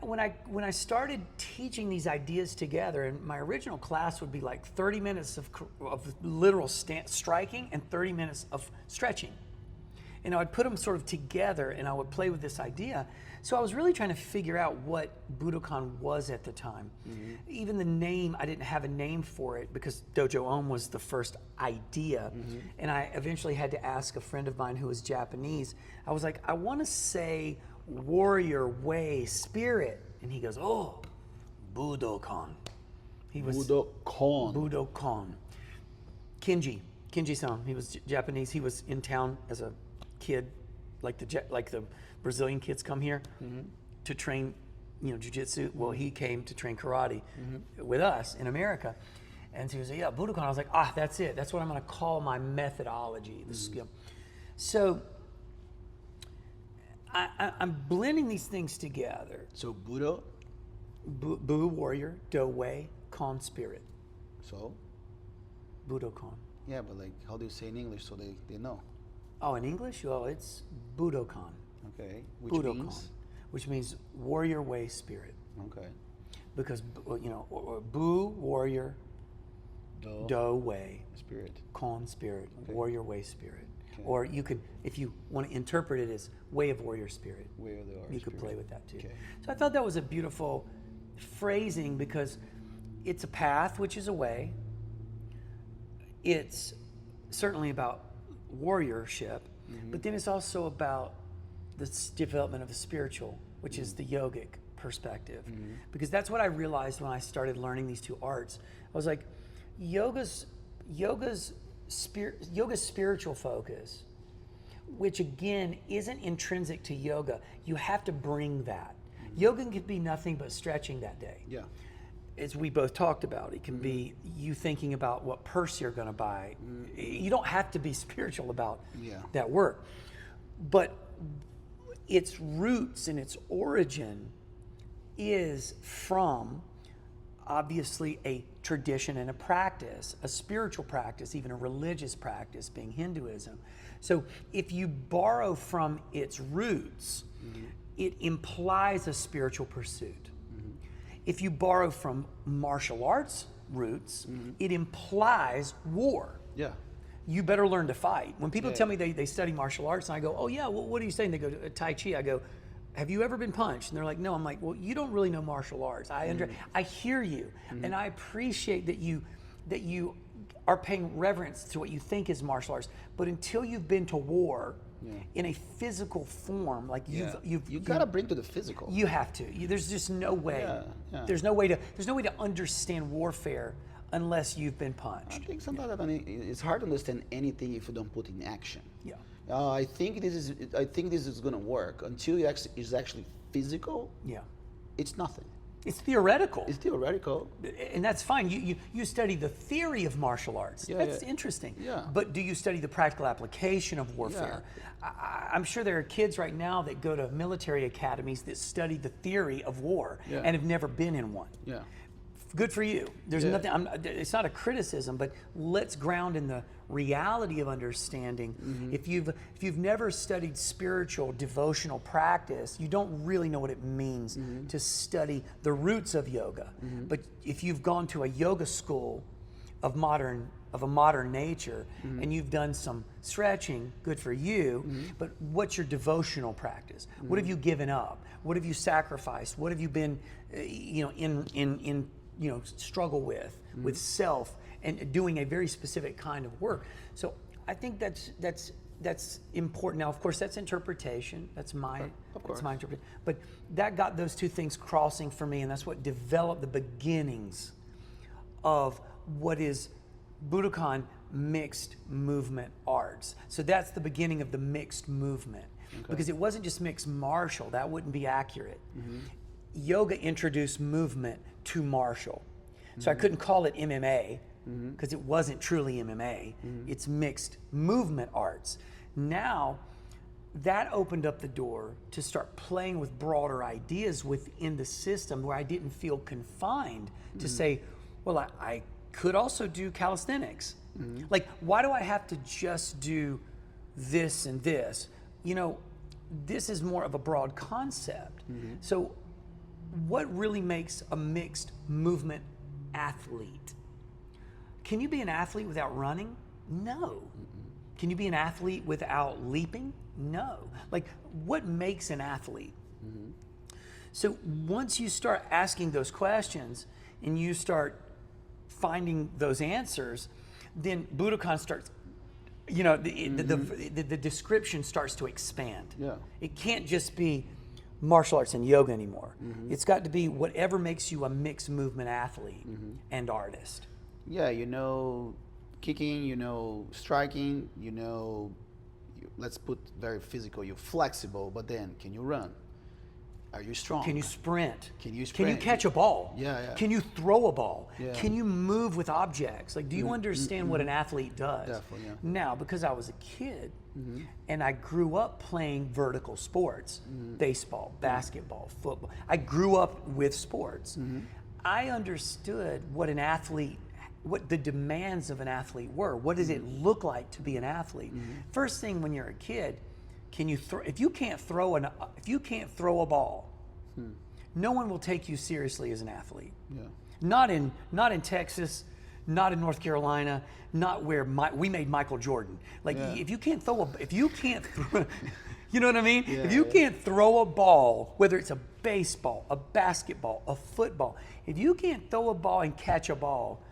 [SPEAKER 2] when I started teaching these ideas together, and my original class would be like 30 minutes of literal striking and 30 minutes of stretching. and I would put them sort of together, and I would play with this idea. So I was really trying to figure out what Budokon was at the time. Even the name, I didn't have a name for it because Dojo Om was the first idea. And I eventually had to ask a friend of mine who was Japanese. I was like, I want to say warrior way spirit. And he goes, oh, Budokon. He was Budokon. Kenji-san, he was Japanese. He was in town as a kid, like the Brazilian kids come here to train, jiu-jitsu. Well, he came to train karate with us in America. And so he was like, yeah, Budokon. I was like, that's it. That's what I'm going to call my methodology, the skill. So I'm blending these things together.
[SPEAKER 1] So Budo?
[SPEAKER 2] Bu warrior, do way, con spirit.
[SPEAKER 1] So?
[SPEAKER 2] Budokon.
[SPEAKER 1] Yeah, but like, how do you say in English so they know?
[SPEAKER 2] Oh, in English? Well, it's Budokon.
[SPEAKER 1] Okay,
[SPEAKER 2] which means warrior way spirit.
[SPEAKER 1] Okay.
[SPEAKER 2] Because, Bu, warrior, Do way,
[SPEAKER 1] spirit.
[SPEAKER 2] Con spirit,
[SPEAKER 1] Okay.
[SPEAKER 2] warrior way spirit.
[SPEAKER 1] Okay.
[SPEAKER 2] Or you could, if you want to interpret it as way of warrior spirit,
[SPEAKER 1] Way of the warrior
[SPEAKER 2] you could
[SPEAKER 1] spirit.
[SPEAKER 2] play with that too.
[SPEAKER 1] Okay.
[SPEAKER 2] So I thought that was a beautiful phrasing because it's a path, which is a way. It's certainly about warriorship, but then it's also about the development of the spiritual, which is the yogic perspective. Because that's what I realized when I started learning these two arts. I was like, yoga's spiritual focus, which again isn't intrinsic to yoga. You have to bring that. Yoga can be nothing but stretching that day.
[SPEAKER 1] Yeah.
[SPEAKER 2] As we both talked about, it can be you thinking about what purse you're going to buy. You don't have to be spiritual about that work. But its roots and its origin is from obviously a tradition and a practice, a spiritual practice, even a religious practice, being Hinduism. So if you borrow from its roots, it implies a spiritual pursuit. If you borrow from martial arts roots, it implies war.
[SPEAKER 1] Yeah.
[SPEAKER 2] You better learn to fight. When people tell me they study martial arts, and I go, oh yeah, well, what are you saying? They go, Tai Chi. I go, have you ever been punched? And they're like, no. I'm like, well, you don't really know martial arts. I hear you, and I appreciate that you are paying reverence to what you think is martial arts. But until you've been to war in a physical form, like you've
[SPEAKER 1] got to bring to the physical.
[SPEAKER 2] You have to. There's just no way. There's no way to understand warfare unless you've been punched.
[SPEAKER 1] I think sometimes it's hard to understand anything if you don't put in action.
[SPEAKER 2] Yeah.
[SPEAKER 1] I think this is going to work until it's actually physical.
[SPEAKER 2] Yeah.
[SPEAKER 1] It's nothing.
[SPEAKER 2] It's theoretical.
[SPEAKER 1] It's theoretical.
[SPEAKER 2] And that's fine. You study the theory of martial arts. That's interesting.
[SPEAKER 1] Yeah.
[SPEAKER 2] But do you study the practical application of warfare? I'm sure there are kids right now that go to military academies that study the theory of war and have never been in one.
[SPEAKER 1] Yeah.
[SPEAKER 2] Good for you. There's nothing. It's not a criticism, but let's ground in the reality of understanding. If you've never studied spiritual devotional practice, you don't really know what it means to study the roots of yoga. But if you've gone to a yoga school of a modern nature and you've done some stretching, good for you. But what's your devotional practice? What have you given up? What have you sacrificed? What have you been, in struggle with self and doing a very specific kind of work. So I think that's important. Now, of course, that's interpretation. That's my interpretation. But that got those two things crossing for me, and that's what developed the beginnings of what is Budokon mixed movement arts. So that's the beginning of the mixed movement. Because it wasn't just mixed martial. That wouldn't be accurate. Yoga introduced movement to martial. So I couldn't call it MMA because it wasn't truly MMA. It's mixed movement arts. Now, that opened up the door to start playing with broader ideas within the system where I didn't feel confined to say, well, I could also do calisthenics. Like, why do I have to just do this and this? This is more of a broad concept. So what really makes a mixed movement athlete? Can you be an athlete without running? No. Can you be an athlete without leaping? No. Like, what makes an athlete? So once you start asking those questions and you start finding those answers, then Budokon starts, you know, the description starts to expand.
[SPEAKER 1] Yeah.
[SPEAKER 2] It can't just be martial arts and yoga anymore. It's got to be whatever makes you a mixed movement athlete and artist.
[SPEAKER 1] Yeah, you know, kicking, you know, striking, you know, let's put very physical, you're flexible, but then can you run? Are you strong?
[SPEAKER 2] Can you sprint?
[SPEAKER 1] Can you
[SPEAKER 2] Can you
[SPEAKER 1] sprint?
[SPEAKER 2] catch a ball?
[SPEAKER 1] Yeah, yeah.
[SPEAKER 2] Can you throw a ball?
[SPEAKER 1] Yeah.
[SPEAKER 2] Can you move with objects? Like, do you understand what an athlete does?
[SPEAKER 1] Definitely, yeah.
[SPEAKER 2] Now, because I was a kid and I grew up playing vertical sports, baseball, basketball, football. I grew up with sports. I understood what an athlete, what the demands of an athlete were. What does it look like to be an athlete? First thing when you're a kid, can you throw? If you can't throw a ball, no one will take you seriously as an athlete.
[SPEAKER 1] Yeah.
[SPEAKER 2] Not in Texas, not in North Carolina, not where we made Michael Jordan. Like, if you can't throw you know what I mean?
[SPEAKER 1] Yeah,
[SPEAKER 2] if you can't throw a ball, whether it's a baseball, a basketball, a football, if you can't throw a ball and catch a ball,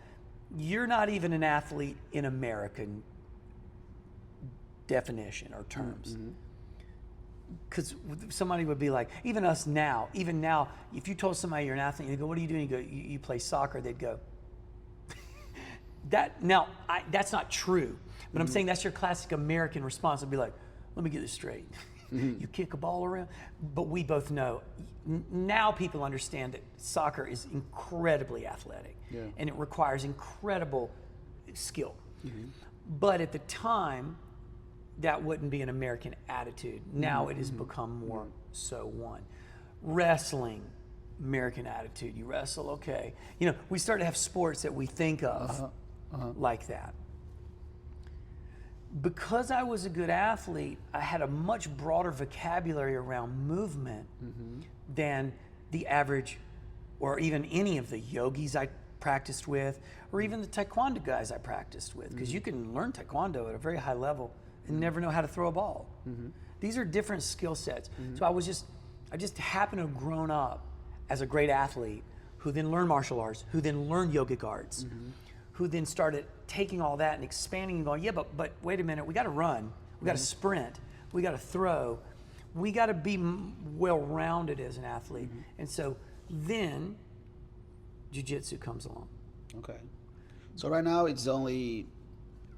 [SPEAKER 2] you're not even an athlete in American definition or terms. Because somebody would be like, even now, if you told somebody you're an athlete, you go, what are you doing? You go, you play soccer. They'd go, that's not true. But I'm saying that's your classic American response. I'd be like, let me get this straight. You kick a ball around. But we both know, now people understand that soccer is incredibly athletic. And it requires incredible skill. But at the time, that wouldn't be an American attitude. Now it has become more so one. Wrestling, American attitude. You wrestle, okay. You know, we start to have sports that we think of like that. Because I was a good athlete, I had a much broader vocabulary around movement than the average, or even any of the yogis I practiced with, or even the taekwondo guys I practiced with. Because you can learn taekwondo at a very high level and never know how to throw a ball. These are different skill sets. So I just happened to have grown up as a great athlete who then learned martial arts, who then learned yogic arts, who then started taking all that and expanding and going, yeah, but wait a minute, we got to run, we got to sprint, we got to throw, we got to be well-rounded as an athlete. And so then jiu-jitsu comes along.
[SPEAKER 1] Okay. So right now it's only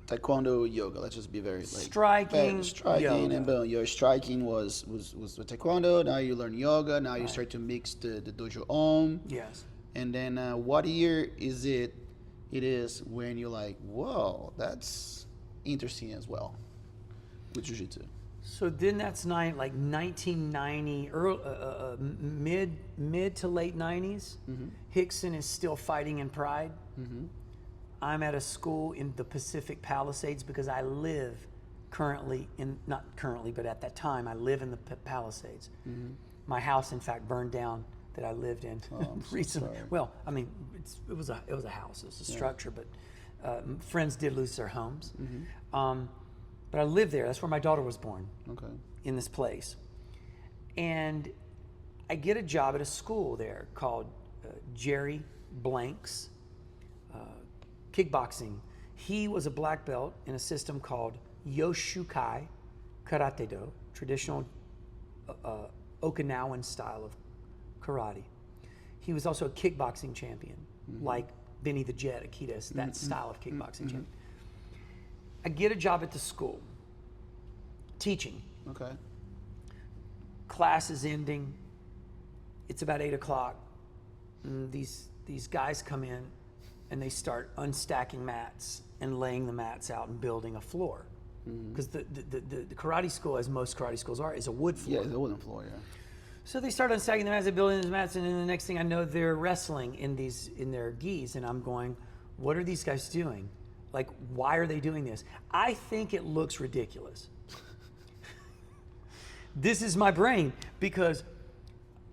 [SPEAKER 1] taekwondo, yoga. Let's just be very like
[SPEAKER 2] striking, yoga.
[SPEAKER 1] And boom, your striking was with taekwondo. Now you learn yoga. Now you start to mix the dojo on.
[SPEAKER 2] Yes.
[SPEAKER 1] And then what year is it? It is when you're like, whoa, that's interesting as well with jiu-jitsu.
[SPEAKER 2] So then that's like 1990, mid to late 90s. Hickson is still fighting in Pride. I'm at a school in the Pacific Palisades because I live currently not currently, but at that time I live in the Palisades. My house, in fact, burned down that I lived in recently.
[SPEAKER 1] So
[SPEAKER 2] well, I mean, it was a house, it was a structure, but friends did lose their homes. But I lived there. That's where my daughter was born.
[SPEAKER 1] Okay.
[SPEAKER 2] In this place, and I get a job at a school there called Jerry Blank's kickboxing. He was a black belt in a system called Yoshukai Karate Do, traditional Okinawan style of karate. He was also a kickboxing champion, like Benny the Jet Akitas, that style of kickboxing champion. I get a job at the school, teaching.
[SPEAKER 1] Okay.
[SPEAKER 2] Class is ending. It's about 8 o'clock. And these guys come in and they start unstacking mats and laying the mats out and building a floor. Because the karate school, as most karate schools are, is a wood floor.
[SPEAKER 1] Yeah, it's a wooden floor, yeah.
[SPEAKER 2] So they start unstacking the mats, they're building these mats, and then the next thing I know, they're wrestling in their gis, and I'm going, what are these guys doing? Like, why are they doing this? I think it looks ridiculous. This is my brain, because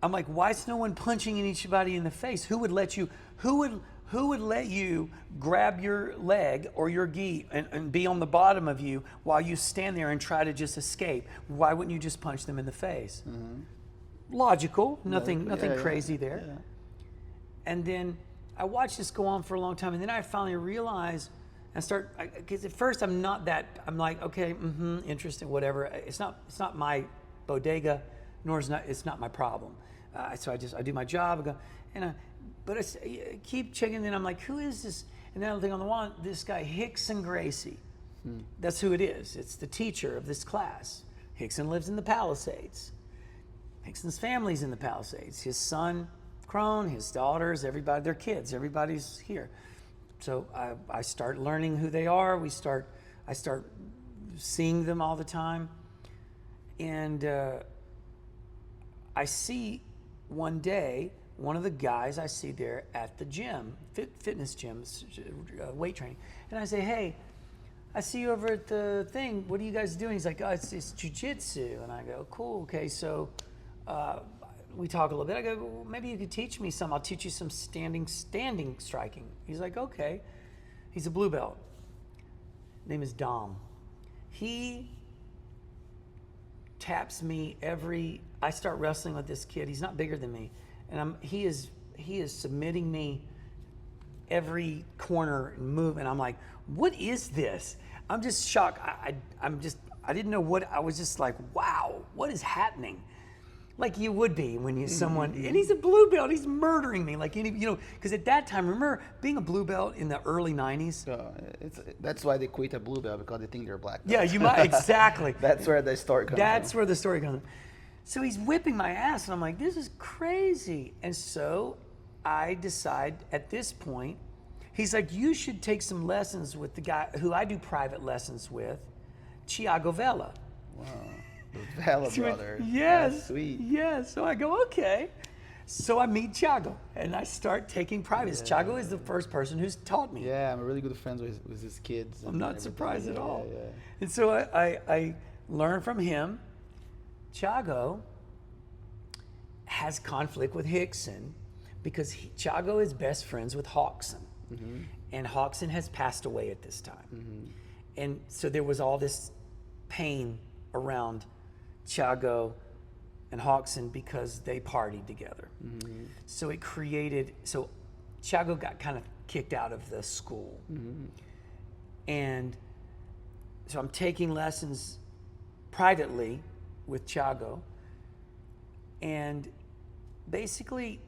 [SPEAKER 2] I'm like, why is no one punching anybody in the face? Who would let you, who Who would let you grab your leg or your gi and be on the bottom of you while you stand there and try to just escape? Why wouldn't you just punch them in the face? Logical, nothing crazy there.
[SPEAKER 1] Yeah.
[SPEAKER 2] And then I watched this go on for a long time, and then I finally realized because at first I'm like, okay, interesting, whatever. It's not my bodega, nor it's not my problem. So I do my job, but I keep checking. Then I'm like, who is this? And then I think on the wall, this guy Hickson Gracie. That's who it is. It's the teacher of this class. Hickson lives in the Palisades. Hickson's family's in the Palisades. His son, Crone, his daughters, everybody, their kids, everybody's here. So I start learning who they are. I start seeing them all the time. And I see one day, one of the guys I see there at the gym, fitness gym, weight training. And I say, hey, I see you over at the thing. What are you guys doing? He's like, oh, it's jiu-jitsu. And I go, cool, okay, so we talk a little bit. I go, well, maybe you could teach me some. I'll teach you some standing striking. He's like, okay. He's a blue belt. Name is Dom. He taps me I start wrestling with this kid. He's not bigger than me. And he is submitting me every corner and move. And I'm like, what is this? I'm just shocked. I didn't know what, I was just like, wow, what is happening? Like you would be when you someone, and he's a blue belt, he's murdering me. Like because at that time, remember being a blue belt in the early 90s?
[SPEAKER 1] That's why they quit a blue belt, because they think they're black belt.
[SPEAKER 2] Yeah, you might, exactly.
[SPEAKER 1] That's where the story comes from.
[SPEAKER 2] That's where the story comes from. So he's whipping my ass, and I'm like, this is crazy. And so I decide at this point, he's like, you should take some lessons with the guy who I do private lessons with, Thiago Vela.
[SPEAKER 1] Wow. The Vela brothers.
[SPEAKER 2] Yes.
[SPEAKER 1] That's sweet.
[SPEAKER 2] Yes. So I go, okay. So I meet Thiago, and I start taking privates. Yeah. Thiago is the first person who's taught me.
[SPEAKER 1] Yeah, I'm really good friends with his kids.
[SPEAKER 2] I'm not surprised at all.
[SPEAKER 1] Yeah.
[SPEAKER 2] And so I learn from him. Thiago has conflict with Hickson because Thiago is best friends with Hawkson. And Hawkson has passed away at this time. And so there was all this pain around Thiago and Hawkson because they partied together. So Thiago got kind of kicked out of the school. And so I'm taking lessons privately with Thiago. And basically,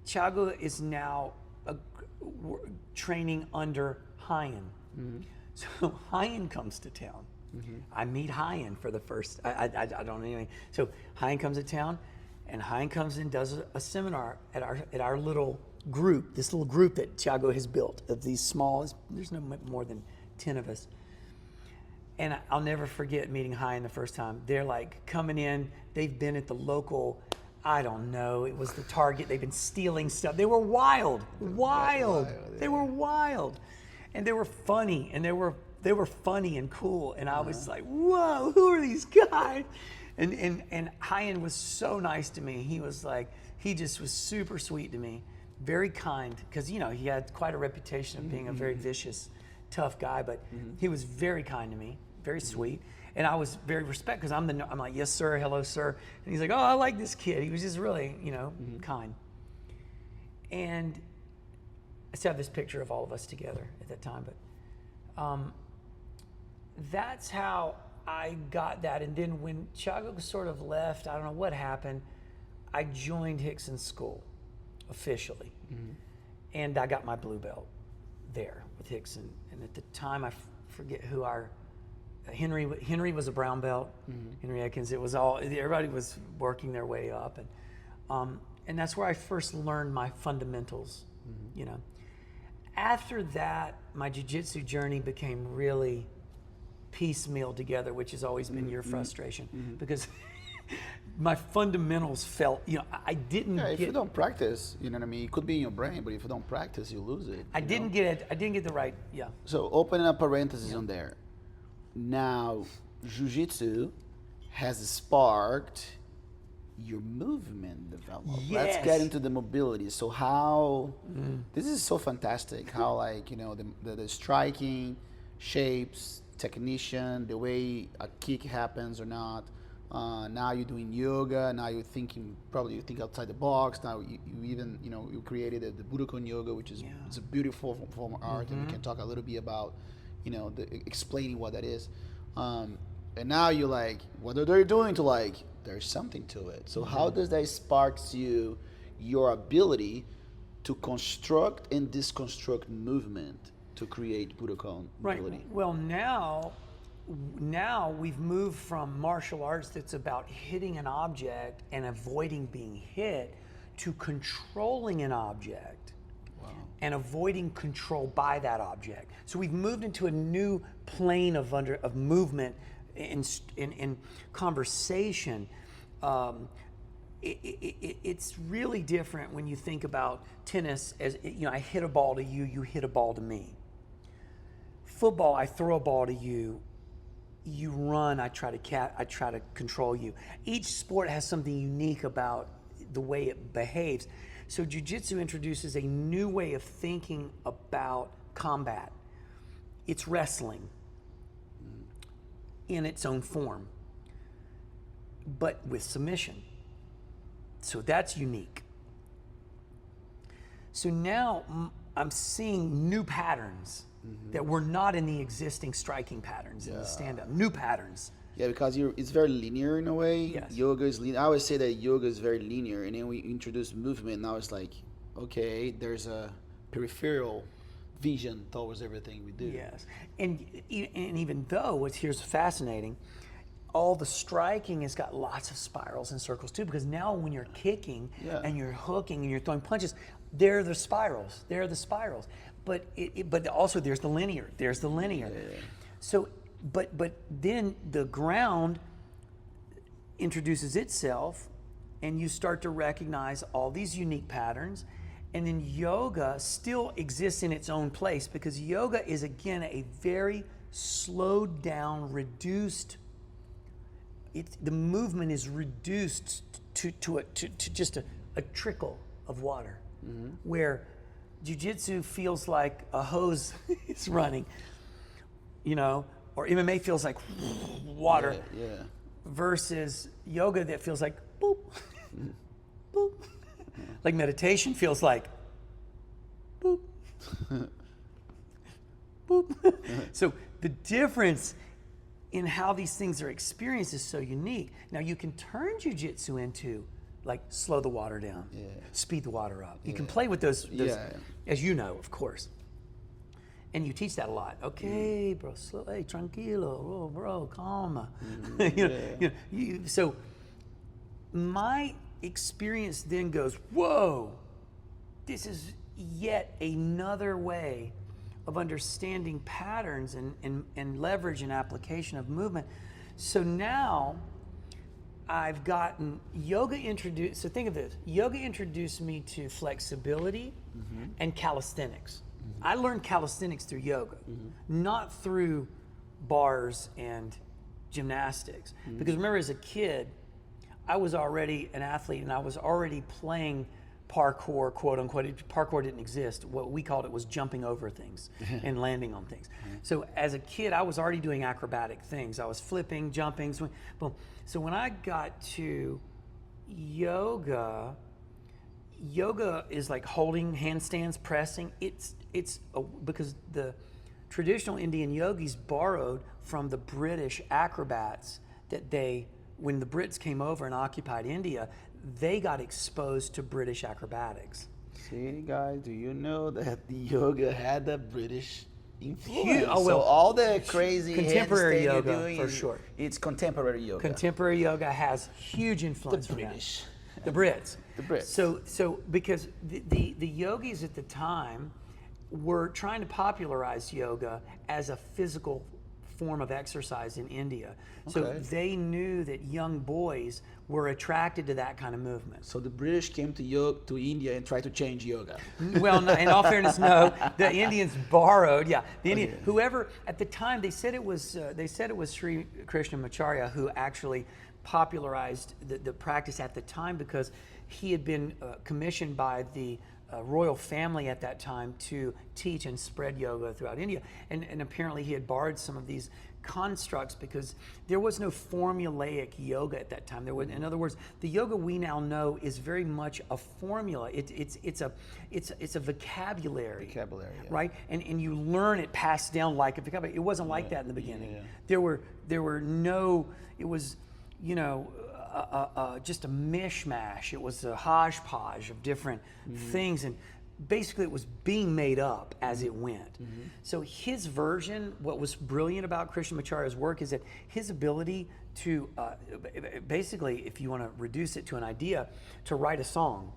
[SPEAKER 2] Thiago is now training under Hyan. So Hyan comes to town. I meet Hyan for the first, I don't know anything. So Hyan comes to town, and Hyan comes and does a seminar at our little group, this little group that Thiago has built of these small, there's no more than 10 of us. And I'll never forget meeting Hyan the first time. They're like coming in, they've been at the local, I don't know, it was the Target, they've been stealing stuff. They were wild. Yeah. They were wild. And they were funny, and they were funny and cool, and I was like, whoa, who are these guys? And Hyan was so nice to me. He was like, he just was super sweet to me, very kind, because he had quite a reputation of being a very vicious, tough guy, but he was very kind to me, very sweet, and I was very respectful, because I'm like, yes sir, hello sir, and he's like, oh, I like this kid. He was just really, kind. And I still have this picture of all of us together at that time, but that's how I got that. And then when Thiago sort of left, I don't know what happened, I joined Hickson's school officially. And I got my blue belt there with Hickson. And at the time, I forget who Henry was a brown belt, Henry Atkins. It was everybody was working their way up. And that's where I first learned my fundamentals, After that, my jiu-jitsu journey became really piecemeal together, which has always been your frustration, because my fundamentals felt, I didn't get.
[SPEAKER 1] If you don't practice, you know what I mean. It could be in your brain, but if you don't practice, you lose it.
[SPEAKER 2] I didn't get the right. Yeah.
[SPEAKER 1] So opening a parenthesis on there. Now, jiu-jitsu has sparked your movement developed.
[SPEAKER 2] Yes.
[SPEAKER 1] Let's get into the mobility. So how this is so fantastic. How like the striking, shapes, technician, the way a kick happens or not. Now you're doing yoga. Now you're thinking probably you think outside the box. Now you even you created the Budokon yoga, which is it's a beautiful form of art, and we can talk a little bit about explaining what that is. And now you're like, what are they doing to like? There's something to it. So how does that sparks your ability to construct and deconstruct movement to create Budokon ability?
[SPEAKER 2] Right. Well, now we've moved from martial arts that's about hitting an object and avoiding being hit to controlling an object and avoiding control by that object. So we've moved into a new plane of movement in conversation. It's really different when you think about tennis as I hit a ball to you, you hit a ball to me. Football, I throw a ball to you, you run, I try to control you. Each sport has something unique about the way it behaves. So jiu-jitsu introduces a new way of thinking about combat. It's wrestling in its own form, but with submission. So that's unique. So now I'm seeing new patterns that were not in the existing striking patterns in the stand-up. New patterns.
[SPEAKER 1] Yeah, because it's very linear in a way.
[SPEAKER 2] Yes.
[SPEAKER 1] Yoga is linear. I always say that yoga is very linear, and then we introduce movement. Now it's like, okay, there's a peripheral vision towards everything we do.
[SPEAKER 2] Yes, and even though here's fascinating, all the striking has got lots of spirals and circles too, because now when you're kicking and you're hooking and you're throwing punches, there are the spirals. But but also there's the linear. Yeah. So. But then the ground introduces itself, and you start to recognize all these unique patterns, and then yoga still exists in its own place, because yoga is again a very slowed down, reduced. The movement is reduced to just a trickle of water, where jiu-jitsu feels like a hose is running, or MMA feels like water, versus yoga that feels like boop, boop. Like meditation feels like boop, boop. So the difference in how these things are experienced is so unique. Now you can turn jiu-jitsu into like slow the water down, speed the water up. You can play with those as you know, of course. And you teach that a lot. Okay, bro, slow, hey, tranquilo, oh, bro, calma. So my experience then goes, whoa, this is yet another way of understanding patterns and leverage and application of movement. So now I've gotten yoga introduced. So think of this: yoga introduced me to flexibility and calisthenics. I learned calisthenics through yoga, not through bars and gymnastics. Because remember, as a kid, I was already an athlete and I was already playing parkour, quote unquote. Parkour didn't exist. What we called it was jumping over things and landing on things. So as a kid, I was already doing acrobatic things. I was flipping, jumping, swing, boom. So when I got to yoga is like holding handstands, pressing. Because the traditional Indian yogis borrowed from the British acrobats when the Brits came over and occupied India, they got exposed to British acrobatics.
[SPEAKER 1] See, guys, do you know that the yoga had the British influence?
[SPEAKER 2] Oh, well,
[SPEAKER 1] so all the crazy
[SPEAKER 2] contemporary yoga,
[SPEAKER 1] you're doing,
[SPEAKER 2] for sure.
[SPEAKER 1] It's contemporary yoga.
[SPEAKER 2] Contemporary yoga has huge influence
[SPEAKER 1] The
[SPEAKER 2] from
[SPEAKER 1] British.
[SPEAKER 2] The Brits.
[SPEAKER 1] The Brits.
[SPEAKER 2] So because the yogis at the time were trying to popularize yoga as a physical form of exercise in India. So they knew that young boys were attracted to that kind of movement.
[SPEAKER 1] So the British came to India and tried to change yoga.
[SPEAKER 2] Well, no, in all fairness, no. The Indians borrowed. Whoever at the time they said it was Sri Krishnamacharya who actually popularized the practice at the time, because he had been commissioned by the royal family at that time to teach and spread yoga throughout India. And apparently he had borrowed some of these constructs, because there was no formulaic yoga at that time. There was, in other words, the yoga we now know is very much a formula. It's a vocabulary.
[SPEAKER 1] Yeah.
[SPEAKER 2] Right? And you learn it passed down like a vocabulary. It wasn't like that in the beginning.
[SPEAKER 1] Yeah.
[SPEAKER 2] There were no, it was, you know, just a mishmash. It was a hodgepodge of different things, and basically it was being made up as it went. So his version, what was brilliant about Krishnamacharya's work is that his ability to, basically, if you want to reduce it to an idea, to write a song,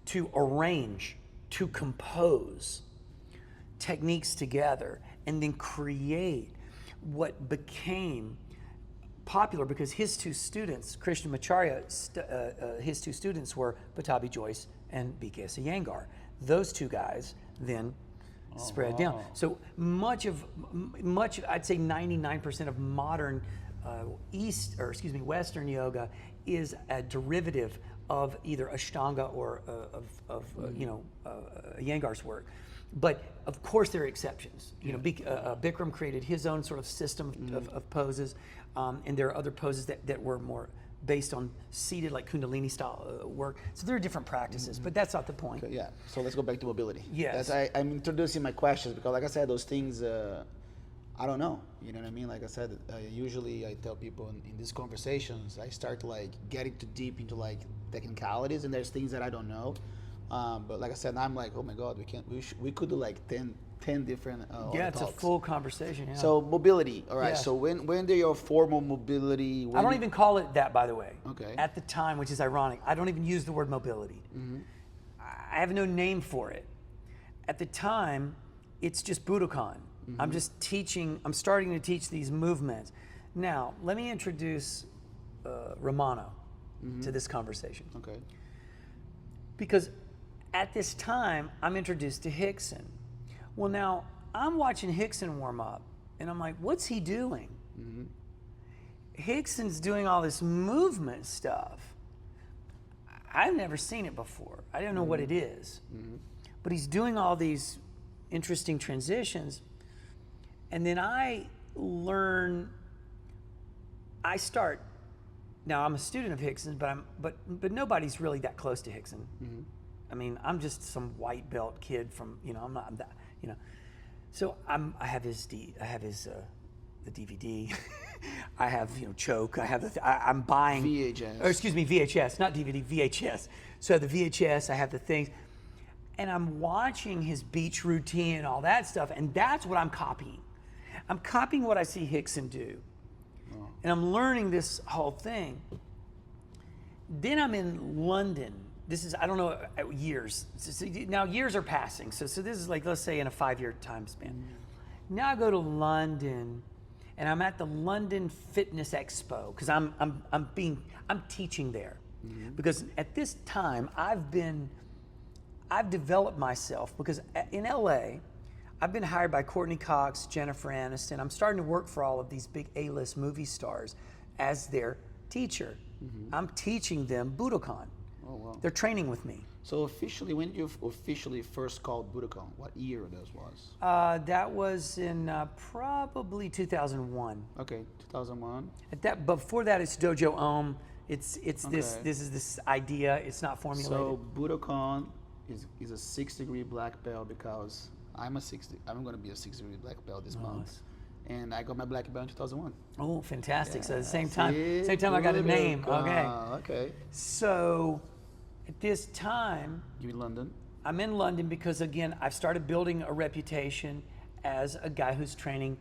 [SPEAKER 2] to arrange, to compose techniques together, and then create what became popular, because his two students, Krishnamacharya, his two students were Pattabhi Jois and B.K.S. Iyengar. Those two guys then spread down. So much, I'd say 99% of modern Western yoga is a derivative of either Ashtanga or Iyengar's work. But of course there are exceptions. You know, Bikram created his own sort of system of poses, and there are other poses that were more based on seated, like Kundalini style work. So there are different practices, but that's not the point.
[SPEAKER 1] Okay, yeah. So let's go back to mobility.
[SPEAKER 2] Yes.
[SPEAKER 1] I'm introducing my questions because, like I said, those things I don't know. You know what I mean? Like I said, usually I tell people in these conversations, I start like getting too deep into like technicalities, and there's things that I don't know. But like I said, I'm like, oh my God, we could do like 10 different
[SPEAKER 2] it's
[SPEAKER 1] talks.
[SPEAKER 2] a full conversation. Yeah.
[SPEAKER 1] So mobility, all right.
[SPEAKER 2] Yeah.
[SPEAKER 1] So when do your formal mobility?
[SPEAKER 2] I don't even call it that, by the way.
[SPEAKER 1] Okay.
[SPEAKER 2] At the time, which is ironic, I don't even use the word mobility. I have no name for it. At the time, it's just Budokon. I'm just teaching. I'm starting to teach these movements. Now, let me introduce Romano to this conversation.
[SPEAKER 1] Okay.
[SPEAKER 2] Because at this time, I'm introduced to Rickson. Well, now, I'm watching Rickson warm up, and I'm like, what's he doing? Rickson's doing all this movement stuff. I've never seen it before. I don't know what it is. But he's doing all these interesting transitions. And then I start, now I'm a student of Rickson's, but nobody's really that close to Rickson. I mean, I'm just some white belt kid from, I'm not that, So I have his the DVD. I have, Choke. I have I'm buying
[SPEAKER 1] VHS.
[SPEAKER 2] Or excuse me, VHS, not DVD, VHS. So the VHS, I have the things, and I'm watching his beach routine and all that stuff, and that's what I'm copying. I'm copying what I see Rickson do, and I'm learning this whole thing. Then I'm in London. This is, I don't know, years. Now years are passing. So this is like, let's say in a 5-year time span. Now I go to London, and I'm at the London Fitness Expo, because I'm teaching there. Because at this time I've developed myself, because in LA, I've been hired by Courtney Cox, Jennifer Aniston. I'm starting to work for all of these big A-list movie stars as their teacher. I'm teaching them Budokon.
[SPEAKER 1] Oh, wow.
[SPEAKER 2] They're training with me.
[SPEAKER 1] So officially, when did you officially first called Budokon? What year this was?
[SPEAKER 2] That was in probably 2001.
[SPEAKER 1] Okay, 2001.
[SPEAKER 2] Before that, it's Dojo Om. It's this idea. It's not formulated.
[SPEAKER 1] So Budokon is a 6-degree black belt, because I'm going to be a 6-degree black belt this month. And I got my black belt in 2001.
[SPEAKER 2] Oh, fantastic.
[SPEAKER 1] Yeah.
[SPEAKER 2] So at the same time I got a name.
[SPEAKER 1] Okay.
[SPEAKER 2] So at this time,
[SPEAKER 1] You in London?
[SPEAKER 2] I'm in London because, again, I've started building a reputation as a guy who's training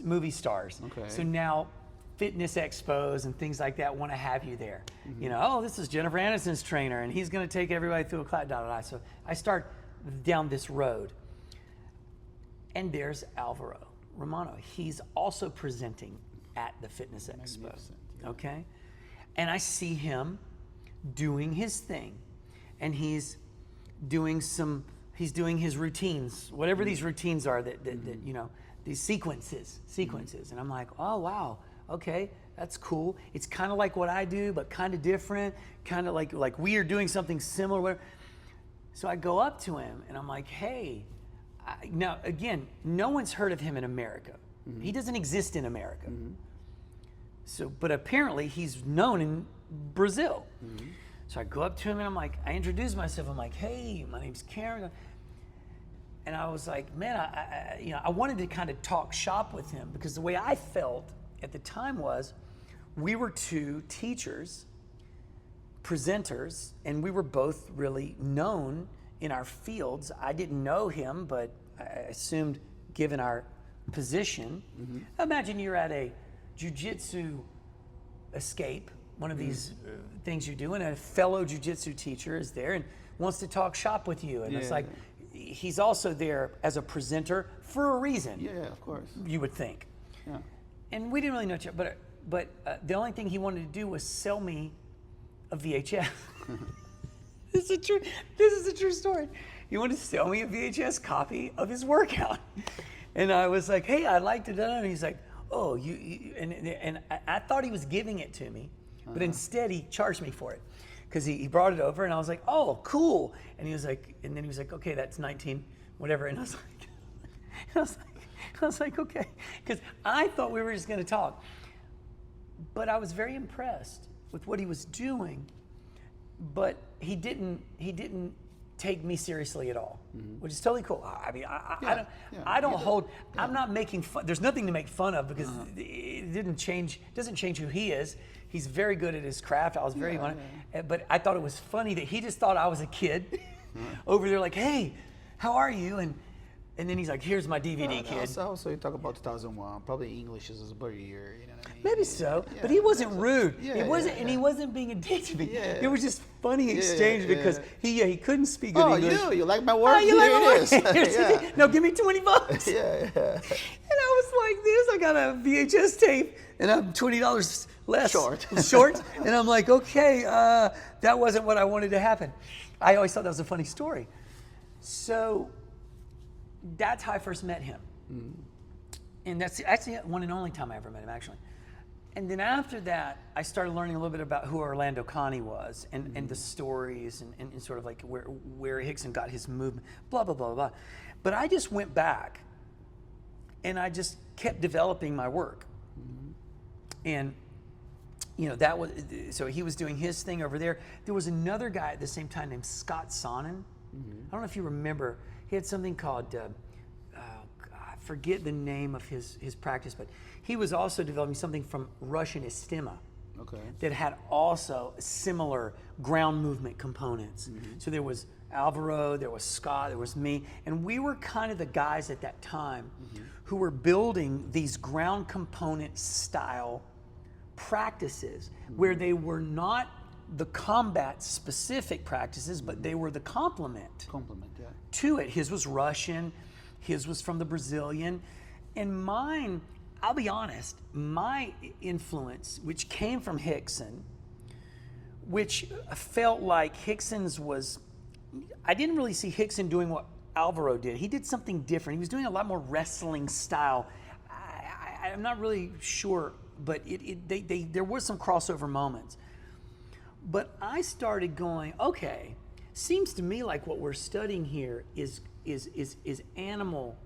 [SPEAKER 2] movie stars.
[SPEAKER 1] Okay.
[SPEAKER 2] So now fitness expos and things like that want to have you there. This is Jennifer Aniston's trainer, and he's going to take everybody through a class. So I start down this road. And there's Alvaro Romano. He's also presenting at the Fitness Expo.
[SPEAKER 1] Yeah.
[SPEAKER 2] Okay? And I see him doing his thing. And he's doing his routines, whatever these routines are that these sequences. And I'm like, oh wow, okay, that's cool. It's kind of like what I do, but kind of different, kind of like we are doing something similar. So I go up to him and I'm like, hey, now again, no one's heard of him in America. He doesn't exist in America. So, but apparently he's known in Brazil. So I go up to him and I'm like, I introduce myself. I'm like, hey, my name's Cameron. And I was like, man, I wanted to kind of talk shop with him, because the way I felt at the time was, we were two teachers, presenters, and we were both really known in our fields. I didn't know him, but I assumed, given our position, imagine you're at a jiu-jitsu escape, one of these things you do, and a fellow jiu-jitsu teacher is there and wants to talk shop with you. And it's like, he's also there as a presenter for a reason.
[SPEAKER 1] Yeah, of course.
[SPEAKER 2] You would think.
[SPEAKER 1] Yeah.
[SPEAKER 2] And we didn't really know each other, but the only thing he wanted to do was sell me a VHS. This is a true story. He wanted to sell me a VHS copy of his workout. And I was like, hey, I'd like to do that. And he's like, oh, and I thought he was giving it to me, but instead he charged me for it, because he brought it over, and I was like, oh, cool. And he was like, and then he was like, okay, that's 19, whatever. And I was like, okay, because I thought we were just going to talk. But I was very impressed with what he was doing, but he didn't take me seriously at all, which is totally cool. I mean, I don't hold. I'm not making fun. There's nothing to make fun of, because it doesn't change who he is. He's very good at his craft. I was very but I thought it was funny that he just thought I was a kid over there, like, hey, how are you? And then he's like, here's my DVD, kid.
[SPEAKER 1] Also, you talk about 2001. Probably English is a better year. You know what I mean?
[SPEAKER 2] Maybe so, but he wasn't rude.
[SPEAKER 1] Yeah,
[SPEAKER 2] And he wasn't being a dick to me.
[SPEAKER 1] Yeah.
[SPEAKER 2] It was just funny exchange, because he couldn't speak good English.
[SPEAKER 1] You like my work?
[SPEAKER 2] Oh, you like my work?
[SPEAKER 1] It is.
[SPEAKER 2] No, give me $20.
[SPEAKER 1] Yeah.
[SPEAKER 2] And I was like this. I got a VHS tape, and I'm $20 less short. And I'm like, okay, that wasn't what I wanted to happen. I always thought that was a funny story. So that's how I first met him. And that's actually one and only time I ever met him, actually. And then after that, I started learning a little bit about who Orlando Connie was, and the stories, and sort of like where Rickson got his movement, blah, blah, blah, blah. But I just went back, and I just kept developing my work. And that was, so he was doing his thing over there. There was another guy at the same time named Scott Sonnen. I don't know if you remember. He had something called, I forget the name of his practice, but he was also developing something from Russian Istema that had also similar ground movement components. So there was Alvaro, there was Scott, there was me, and we were kind of the guys at that time who were building these ground component style practices where they were not the combat specific practices, but they were the complement to it. His was Russian, his was from the Brazilian, and mine, I'll be honest, my influence, which came from Rickson, which felt like Rickson's was, I didn't really see Rickson doing what Alvaro did. He did something different. He was doing a lot more wrestling style. I'm not really sure, but there was some crossover moments. But I started going, okay, seems to me like what we're studying here is animal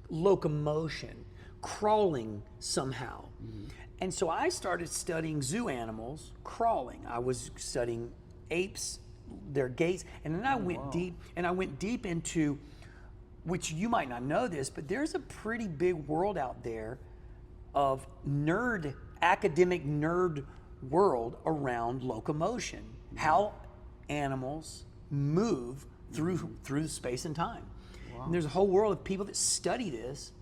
[SPEAKER 2] locomotion, crawling somehow. And so I started studying zoo animals crawling. I was studying apes, their gaits, and then I went deep into, which you might not know this, but there's a pretty big world out there of academic nerd world around locomotion, how animals move through space and time. And there's a whole world of people that study this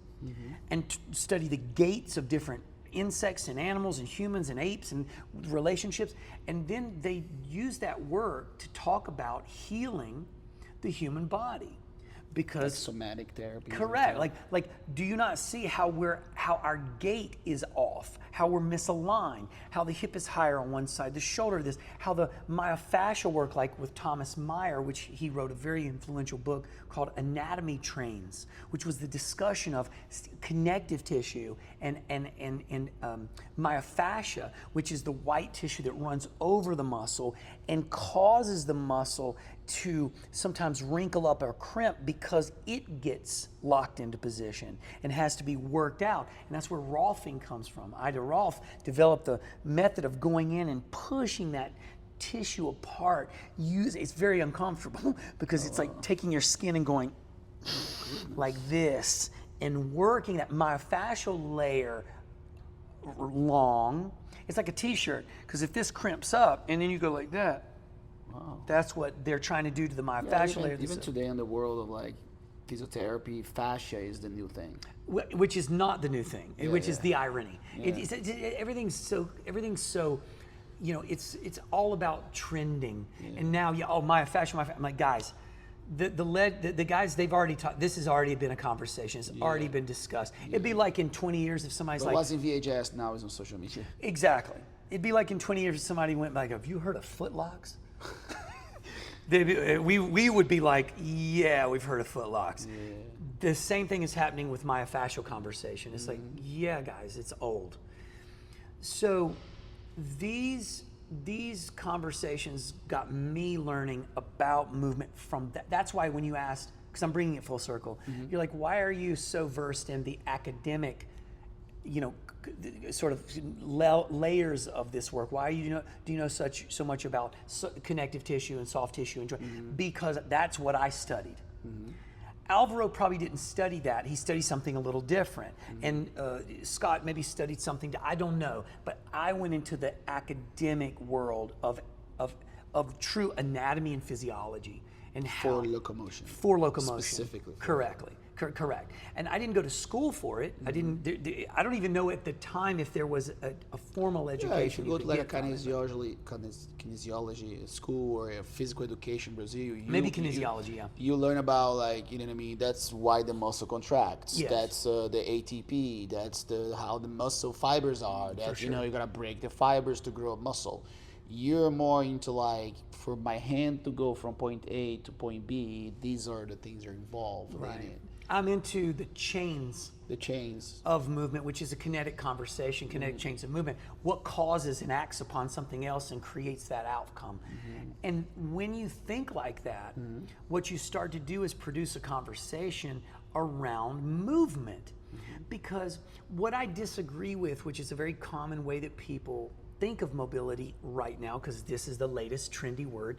[SPEAKER 2] and study the gaits of different insects and animals and humans and apes and relationships, and then they use that work to talk about healing the human body, because
[SPEAKER 1] somatic therapy.
[SPEAKER 2] correct. Like, do you not see how our gait is off, how we're misaligned, how the hip is higher on one side, the shoulder this, how the myofascial work, like with Thomas Meyer, which he wrote a very influential book called Anatomy Trains, which was the discussion of connective tissue and myofascia, which is the white tissue that runs over the muscle and causes the muscle to sometimes wrinkle up or crimp because it gets locked into position and has to be worked out. And that's where Rolfing comes from. Ida Rolf developed the method of going in and pushing that tissue apart. It's very uncomfortable because it's like taking your skin and going like this and working that myofascial layer long. It's like a t-shirt, because if this crimps up and then you go like that, that's what they're trying to do to the myofascial layer.
[SPEAKER 1] Even today in the world of like physiotherapy, fascia is the new thing.
[SPEAKER 2] Which is not the new thing, which is the irony. Everything's so, it's all about trending. And now, myofascia, I'm like, guys, the guys, they've already talked, this has already been a conversation. It's already been discussed. It'd be like in 20 years if somebody's
[SPEAKER 1] but what's in VHS now is on social media.
[SPEAKER 2] Exactly. It'd be like in 20 years if somebody went like, have you heard of footlocks? We would be like, yeah, we've heard of footlocks. Yeah. The same thing is happening with myofascial conversation. It's like, yeah, guys, it's old. So these conversations got me learning about movement from that. That's why when you asked, because I'm bringing it full circle, you're like, why are you so versed in the academic, sort of layers of this work? Why do you know so much about connective tissue and soft tissue and joint? Because that's what I studied. Alvaro probably didn't study that. He studied something a little different. And Scott maybe studied something, I don't know. But I went into the academic world of true anatomy and physiology. And how, for locomotion. Specifically. Correct. And I didn't go to school for it. I don't even know at the time if there was a formal education.
[SPEAKER 1] If you go to like a kinesiology school or a physical education in Brazil,
[SPEAKER 2] kinesiology,
[SPEAKER 1] you learn about, like, you know what I mean, that's why the muscle contracts.
[SPEAKER 2] Yes.
[SPEAKER 1] That's the ATP. That's how the muscle fibers are. That's,
[SPEAKER 2] sure.
[SPEAKER 1] You're gonna break the fibers to grow a muscle. You're more into like, for my hand to go from point A to point B, these are the things that are involved in it.
[SPEAKER 2] I'm into the chains of movement, which is a kinetic conversation, kinetic chains of movement. What causes and acts upon something else and creates that outcome. And when you think like that, what you start to do is produce a conversation around movement. Because what I disagree with, which is a very common way that people think of mobility right now, because this is the latest trendy word.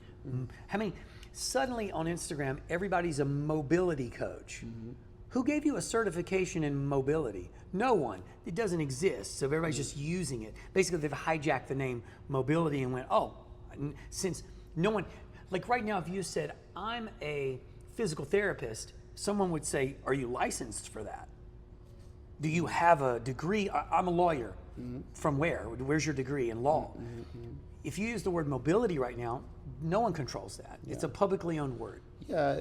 [SPEAKER 2] Suddenly on Instagram, everybody's a mobility coach. Who gave you a certification in mobility? No one. It doesn't exist. So everybody's just using it. Basically, they've hijacked the name mobility and went, since no one, like right now, if you said, I'm a physical therapist, someone would say, are you licensed for that? Do you have a degree? I'm a lawyer. From where? Where's your degree in law? If you use the word mobility right now, no one controls that. It's a publicly owned word.
[SPEAKER 1] Yeah,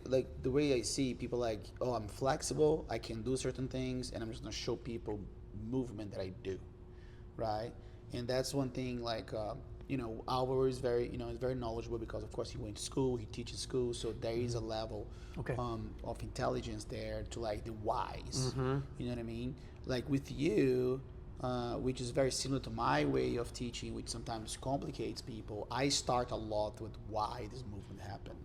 [SPEAKER 1] like the way I see people, like, I'm flexible, I can do certain things, and I'm just gonna show people movement that I do, right? And that's one thing, like, Alvaro is very, is very knowledgeable because, of course, he went to school, he teaches school, so there is a level of intelligence there to, like, the whys, you know what I mean? Like with you, which is very similar to my way of teaching, which sometimes complicates people. I start a lot with why this movement happened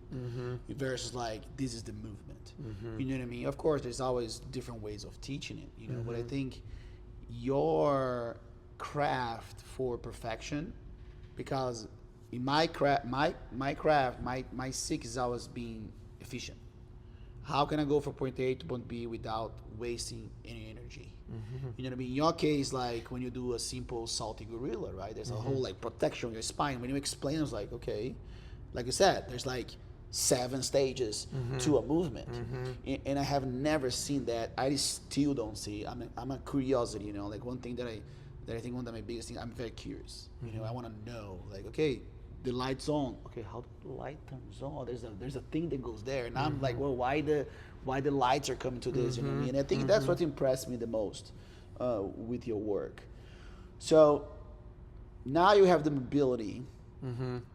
[SPEAKER 1] versus like, this is the movement. You know what I mean? Of course, there's always different ways of teaching it, but I think your craft for perfection, because in my craft, my seek is always being efficient. How can I go from point A to point B without wasting any energy? You know what I mean? In your case, like when you do a simple salty gorilla, right? There's a whole like protection on your spine. When you explain, it's like, okay, like I said, there's like 7 stages to a movement, and I have never seen that. I still don't see. I'm a curiosity, like one thing that I think one of my biggest things. I'm very curious. I want to know, like, okay, the light's on. Okay, how the light turns on? There's a thing that goes there, and I'm like, well, why the lights are coming to this? You know what I mean? And I think that's what impressed me the most with your work. So now you have the mobility,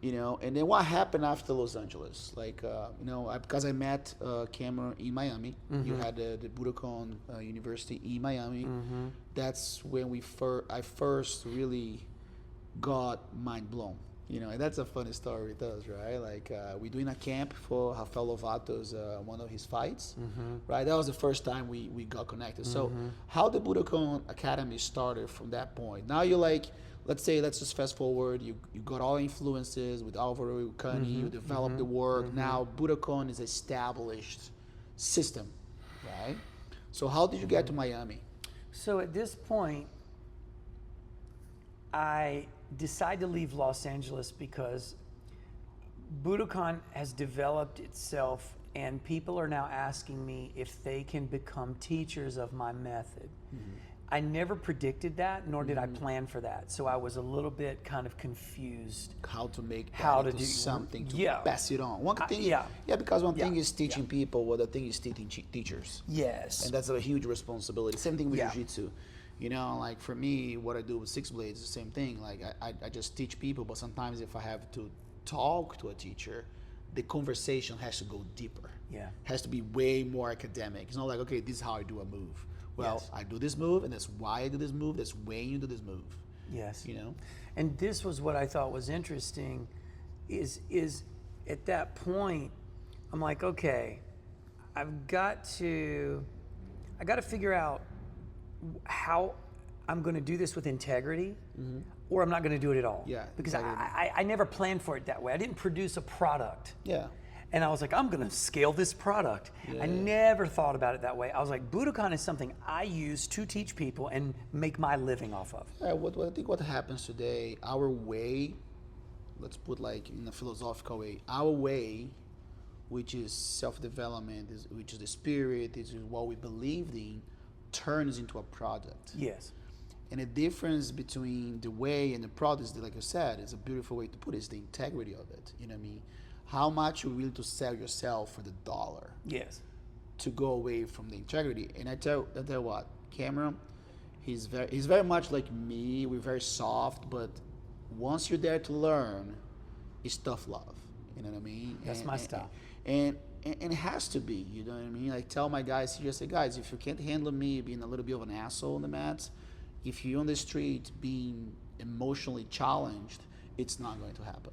[SPEAKER 1] you know, and then what happened after Los Angeles? Like, you know, because I met Cameron in Miami. You had the Budokon University in Miami. That's when I first really got mind blown. You know, and that's a funny story with us, right? Like, we're doing a camp for Rafael Lovato's one of his fights, right? That was the first time we got connected. So how the Budokon Academy started from that point. Now you're like, let's just fast forward. You got all influences with Alvaro Cani, you developed the work. Now Budokon is an established system, right? So how did you get to Miami?
[SPEAKER 2] So at this point, I decided to leave Los Angeles because Budokon has developed itself, and people are now asking me if they can become teachers of my method. I never predicted that, nor did I plan for that. So I was a little bit kind of confused.
[SPEAKER 1] How to make that into something to pass it on. One thing, because one thing is teaching people, other thing is teaching teachers.
[SPEAKER 2] Yes.
[SPEAKER 1] And that's a huge responsibility. Same thing with Jiu-jitsu. You know, like for me, what I do with Six Blades is the same thing. Like I just teach people, but sometimes if I have to talk to a teacher, the conversation has to go deeper.
[SPEAKER 2] Yeah.
[SPEAKER 1] Has to be way more academic. It's not like, okay, this is how I do a move. Well, I do this move, and that's why I do this move. That's when you do this move.
[SPEAKER 2] Yes.
[SPEAKER 1] You know?
[SPEAKER 2] And this was what I thought was interesting is at that point, I'm like, okay, I've got to figure out how I'm going to do this with integrity, or I'm not going to do it at all.
[SPEAKER 1] Yeah.
[SPEAKER 2] Because I never planned for it that way. I didn't produce a product.
[SPEAKER 1] Yeah.
[SPEAKER 2] And I was like, I'm going to scale this product. I never thought about it that way. I was like, Budokon is something I use to teach people and make my living off of.
[SPEAKER 1] Yeah, I think what happens today, our way, let's put like in a philosophical way, our way, which is self-development, which is the spirit, is what we believed in, turns into a product.
[SPEAKER 2] Yes.
[SPEAKER 1] And the difference between the way and the product is, like you said, is a beautiful way to put it, is the integrity of it. You know what I mean? How much you're willing to sell yourself for the dollar.
[SPEAKER 2] Yes.
[SPEAKER 1] To go away from the integrity. And I tell you what, Cameron, he's very much like me. We're very soft, but once you're there to learn, it's tough love. You know what I mean?
[SPEAKER 2] That's my style.
[SPEAKER 1] And it has to be, you know what I mean? Like tell my guys, you just say, guys, if you can't handle me being a little bit of an asshole on the mats, if you're on the street being emotionally challenged, it's not going to happen.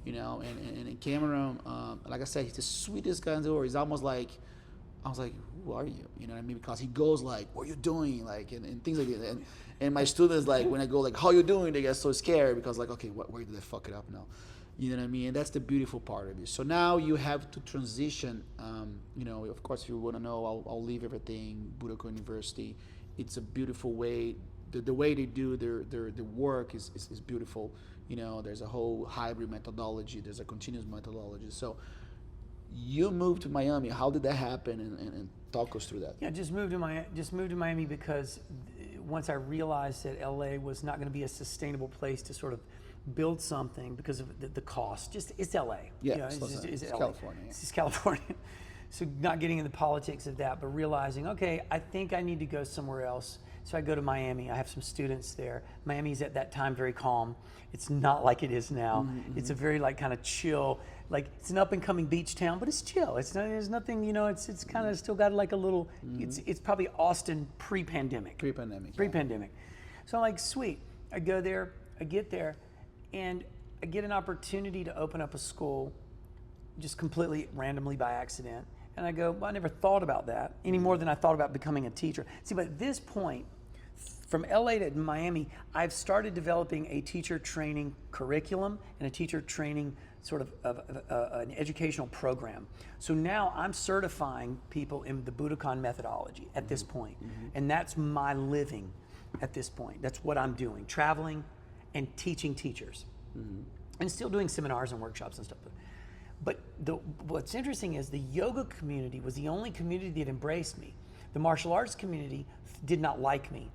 [SPEAKER 1] You know, and in Cameron, like I said, he's the sweetest guy in the world. He's almost like, I was like, who are you? You know what I mean? Because he goes like, what are you doing? Like, and things like that. And my students, like, when I go like, how you doing? They get so scared because like, okay, where did I fuck it up now? You know what I mean? And that's the beautiful part of it. So now you have to transition. You know, of course, if you want to know, I'll leave everything. Budokon University. It's a beautiful way. The way they do their work is beautiful. You know, there's a whole hybrid methodology. There's a continuous methodology. So you moved to Miami. How did that happen? And talk us through that.
[SPEAKER 2] Yeah, just moved to Miami because once I realized that LA was not going to be a sustainable place to sort of build something because of the cost. Just it's LA.
[SPEAKER 1] Yeah,
[SPEAKER 2] you know,
[SPEAKER 1] it's
[SPEAKER 2] LA.
[SPEAKER 1] California.
[SPEAKER 2] It's just California. So not getting into the politics of that, but realizing, okay, I think I need to go somewhere else. So I go to Miami. I have some students there. Miami's at that time very calm. It's not like it is now. It's a very like kind of chill, like it's an up and coming beach town, but it's chill. It's not, there's nothing, you know. It's kind of still got like a little. It's probably Austin pre-pandemic. Pre-pandemic. So I'm like, sweet. I go there. I get there, and I get an opportunity to open up a school, just completely randomly by accident. And I go, well, I never thought about that any more than I thought about becoming a teacher. See, but at this point, from LA to Miami, I've started developing a teacher training curriculum and a teacher training sort of an educational program. So now I'm certifying people in the Budokon methodology at this point. And that's my living at this point. That's what I'm doing, traveling and teaching teachers. And still doing seminars and workshops and stuff. But what's interesting is the yoga community was the only community that embraced me. The martial arts community did not like me.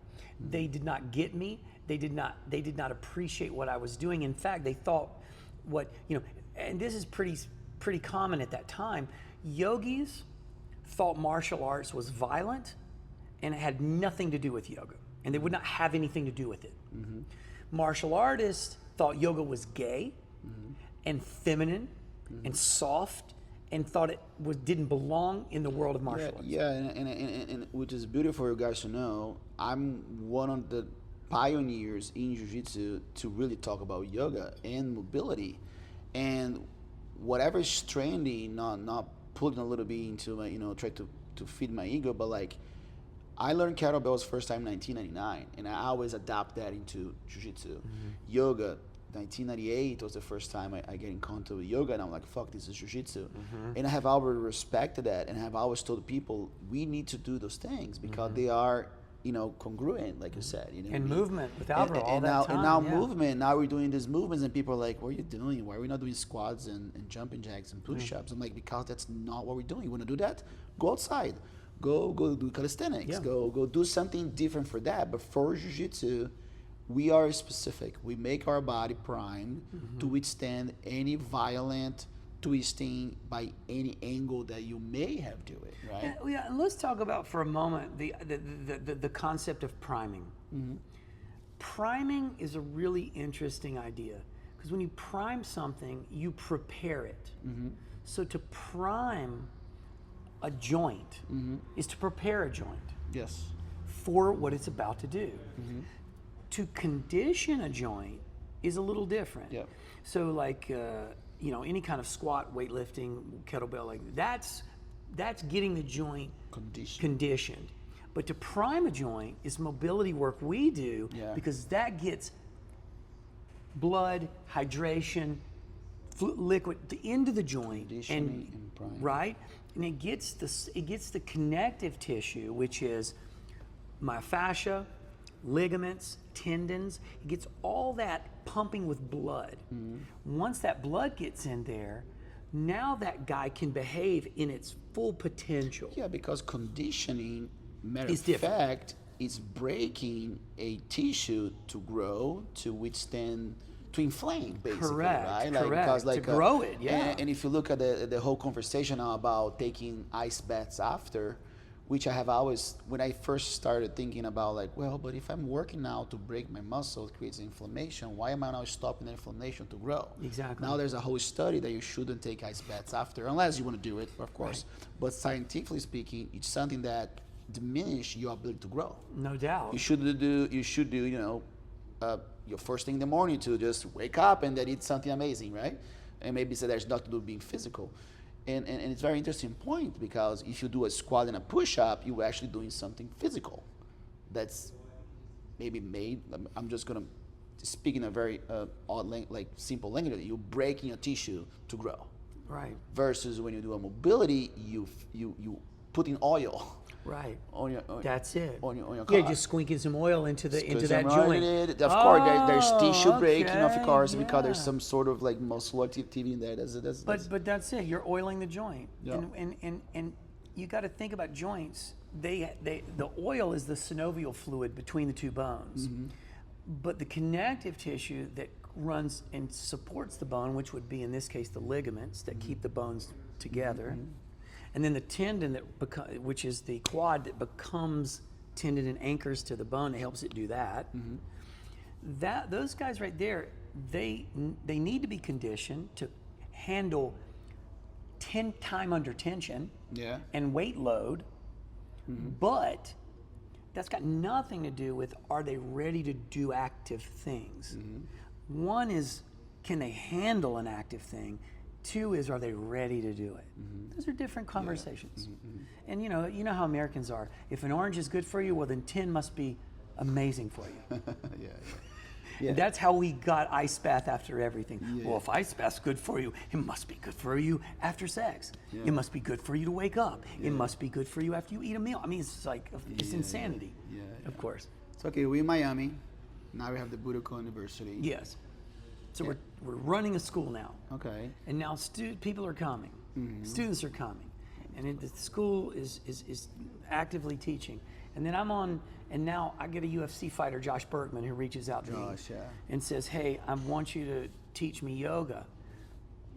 [SPEAKER 2] They did not get me. They did not appreciate what I was doing. In fact, they thought what, and this is pretty common at that time. Yogis thought martial arts was violent and it had nothing to do with yoga, and they would not have anything to do with it. Martial artists thought yoga was gay and feminine and soft, and thought it didn't belong in the world of martial arts.
[SPEAKER 1] Yeah, and which is beautiful for you guys to know. I'm one of the pioneers in jiu-jitsu to really talk about yoga and mobility, and whatever is trending, not putting a little bit into my, try to feed my ego, but like, I learned kettlebells first time in 1999, and I always adapt that into jiu-jitsu. Yoga, 1998 was the first time I get in contact with yoga, and I'm like, fuck, this is jiu-jitsu. And I have always respected that, and I have always told people, we need to do those things because they are, congruent, like you said.
[SPEAKER 2] And movement with Alvaro all that
[SPEAKER 1] now,
[SPEAKER 2] time.
[SPEAKER 1] And now movement, now we're doing these movements, and people are like, what are you doing? Why are we not doing squats and jumping jacks and push-ups? I'm like, because that's not what we're doing. You want to do that? Go outside. Go do calisthenics.
[SPEAKER 2] Yeah.
[SPEAKER 1] Go do something different for that. But for jiu-jitsu, we are specific. We make our body primed to withstand any violent twisting by any angle that you may have to it, right?
[SPEAKER 2] Yeah, and let's talk about for a moment the concept of priming. Priming is a really interesting idea because when you prime something, you prepare it. So to prime a joint is to prepare a joint.
[SPEAKER 1] Yes.
[SPEAKER 2] For what it's about to do. To condition a joint is a little different.
[SPEAKER 1] Yep.
[SPEAKER 2] So like, any kind of squat, weightlifting, kettlebell, like that's getting the joint conditioned. But to prime a joint is mobility work we do because that gets blood, hydration, liquid into the joint, and right, and it gets the connective tissue, which is myofascia, ligaments, tendons. It gets all that pumping with blood. Once that blood gets in there, now that guy can behave in its full potential.
[SPEAKER 1] Yeah, because conditioning, matter
[SPEAKER 2] It's
[SPEAKER 1] of fact, is breaking a tissue to grow, to withstand, to inflame, basically.
[SPEAKER 2] Correct,
[SPEAKER 1] right?
[SPEAKER 2] correct. To grow it, yeah.
[SPEAKER 1] And if you look at the whole conversation now about taking ice baths after, which I have always, when I first started thinking about like, well, but if I'm working now to break my muscle, it creates inflammation. Why am I now stopping the inflammation to grow?
[SPEAKER 2] Exactly.
[SPEAKER 1] Now there's a whole study that you shouldn't take ice baths after, unless you want to do it, of course. Right. But scientifically speaking, it's something that diminishes your ability to grow.
[SPEAKER 2] No doubt.
[SPEAKER 1] You should do, your first thing in the morning to just wake up and then eat something amazing, right? And maybe say there's nothing to do with being physical. And it's a very interesting point because if you do a squat and a push-up, you're actually doing something physical that's maybe made. I'm just going to speak in a very odd, simple language. You're breaking a tissue to grow.
[SPEAKER 2] Right.
[SPEAKER 1] Versus when you do a mobility, you put in oil.
[SPEAKER 2] Right.
[SPEAKER 1] That's it. On your
[SPEAKER 2] car. Yeah, just squinking some oil into that joint.
[SPEAKER 1] Of course, there's tissue breaking, of course, because there's some sort of like muscle activity in there.
[SPEAKER 2] But that's it. You're oiling the joint.
[SPEAKER 1] Yeah.
[SPEAKER 2] And you got to think about joints. The oil is the synovial fluid between the two bones. But the connective tissue that runs and supports the bone, which would be in this case the ligaments that keep the bones together. And then the tendon which is the quad that becomes tendon and anchors to the bone, it helps it do that. Those guys right there, they need to be conditioned to handle 10 time under tension and weight load. But that's got nothing to do with are they ready to do active things. One is, can they handle an active thing? Two is, are they ready to do it? Those are different conversations. And you know how Americans are. If an orange is good for you, well then 10 must be amazing for you. And that's how we got ice bath after everything. Well, if ice bath's good for you, it must be good for you after sex. It must be good for you to wake up. It must be good for you after you eat a meal. I mean, it's like, it's insanity, of course.
[SPEAKER 1] So, okay, we're in Miami. Now we have the Budokon University.
[SPEAKER 2] Yes. So we're running a school now.
[SPEAKER 1] Okay.
[SPEAKER 2] And now people are coming. Students are coming. And the school is actively teaching. And then I'm on, and now I get a UFC fighter, Josh Bergman, who reaches out to me and says, hey, I want you to teach me yoga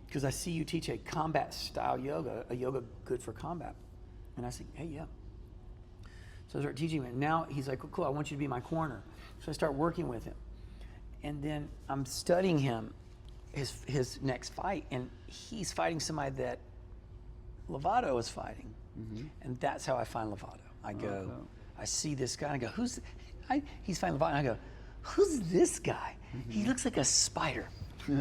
[SPEAKER 2] because I see you teach a combat style yoga, a yoga good for combat. And I said, hey, yeah. So I start teaching him. And now he's like, cool, I want you to be my corner. So I start working with him. And then I'm studying him, his next fight, and he's fighting somebody that Lovato is fighting. And that's how I find Lovato. I go, I see this guy, and I go, he's fighting Lovato, and I go, who's this guy? He looks like a spider,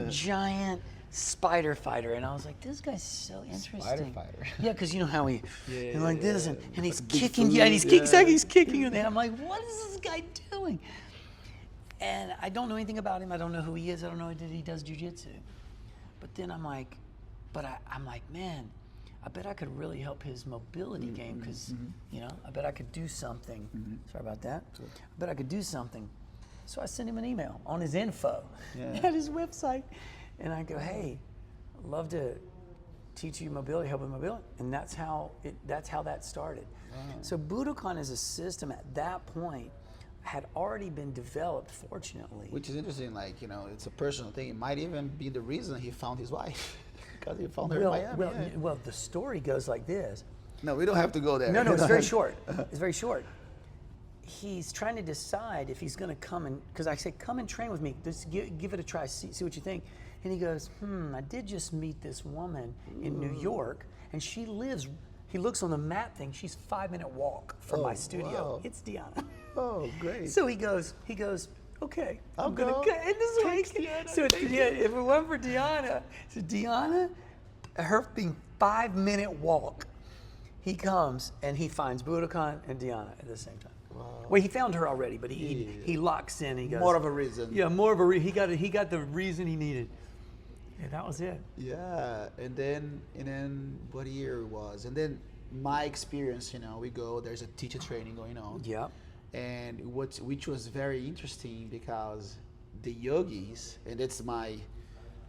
[SPEAKER 2] giant spider fighter. And I was like, this guy's so interesting.
[SPEAKER 1] Spider fighter.
[SPEAKER 2] Yeah, because you know how he, and like this, and he's kicking, and he's kicking you, and I'm like, what is this guy doing? And I don't know anything about him. I don't know who he is. I don't know that he does jiu-jitsu. But then I'm like, I'm like, man, I bet I could really help his mobility game because, you know, I bet I could do something. Sorry about that. Sure. I bet I could do something. So I sent him an email on his info at his website. And I go, hey, I'd love to teach you mobility, help with mobility. And that's how that started. Wow. So Budokon as a system at that point had already been developed, fortunately.
[SPEAKER 1] Which is interesting, like, you know, it's a personal thing. It might even be the reason he found his wife, because he found her in Miami.
[SPEAKER 2] Well, the story goes like this.
[SPEAKER 1] No, we don't have to go there.
[SPEAKER 2] No, it's very short. It's very short. He's trying to decide if he's going to come and, because I say, come and train with me. Just give it a try, see what you think. And he goes, I did just meet this woman in New York, and she lives, he looks on the map thing, she's 5-minute walk from my studio. Wow. It's Deanna.
[SPEAKER 1] Oh, great.
[SPEAKER 2] So he goes, okay,
[SPEAKER 1] I'm
[SPEAKER 2] gonna go. And this is what
[SPEAKER 1] Deanna.
[SPEAKER 2] So if it weren't for Deanna, so Deanna, her being 5-minute walk, he comes and he finds Budokon and Deanna at the same time. Wow. Well, he found her already, but he locks in. He goes,
[SPEAKER 1] more of a reason.
[SPEAKER 2] Yeah, more of a reason. He got the reason he needed. And that was it.
[SPEAKER 1] Yeah, and then what year it was, and then my experience, you know, we go. There's a teacher training going on.
[SPEAKER 2] Yeah.
[SPEAKER 1] And which was very interesting because the yogis, and it's my,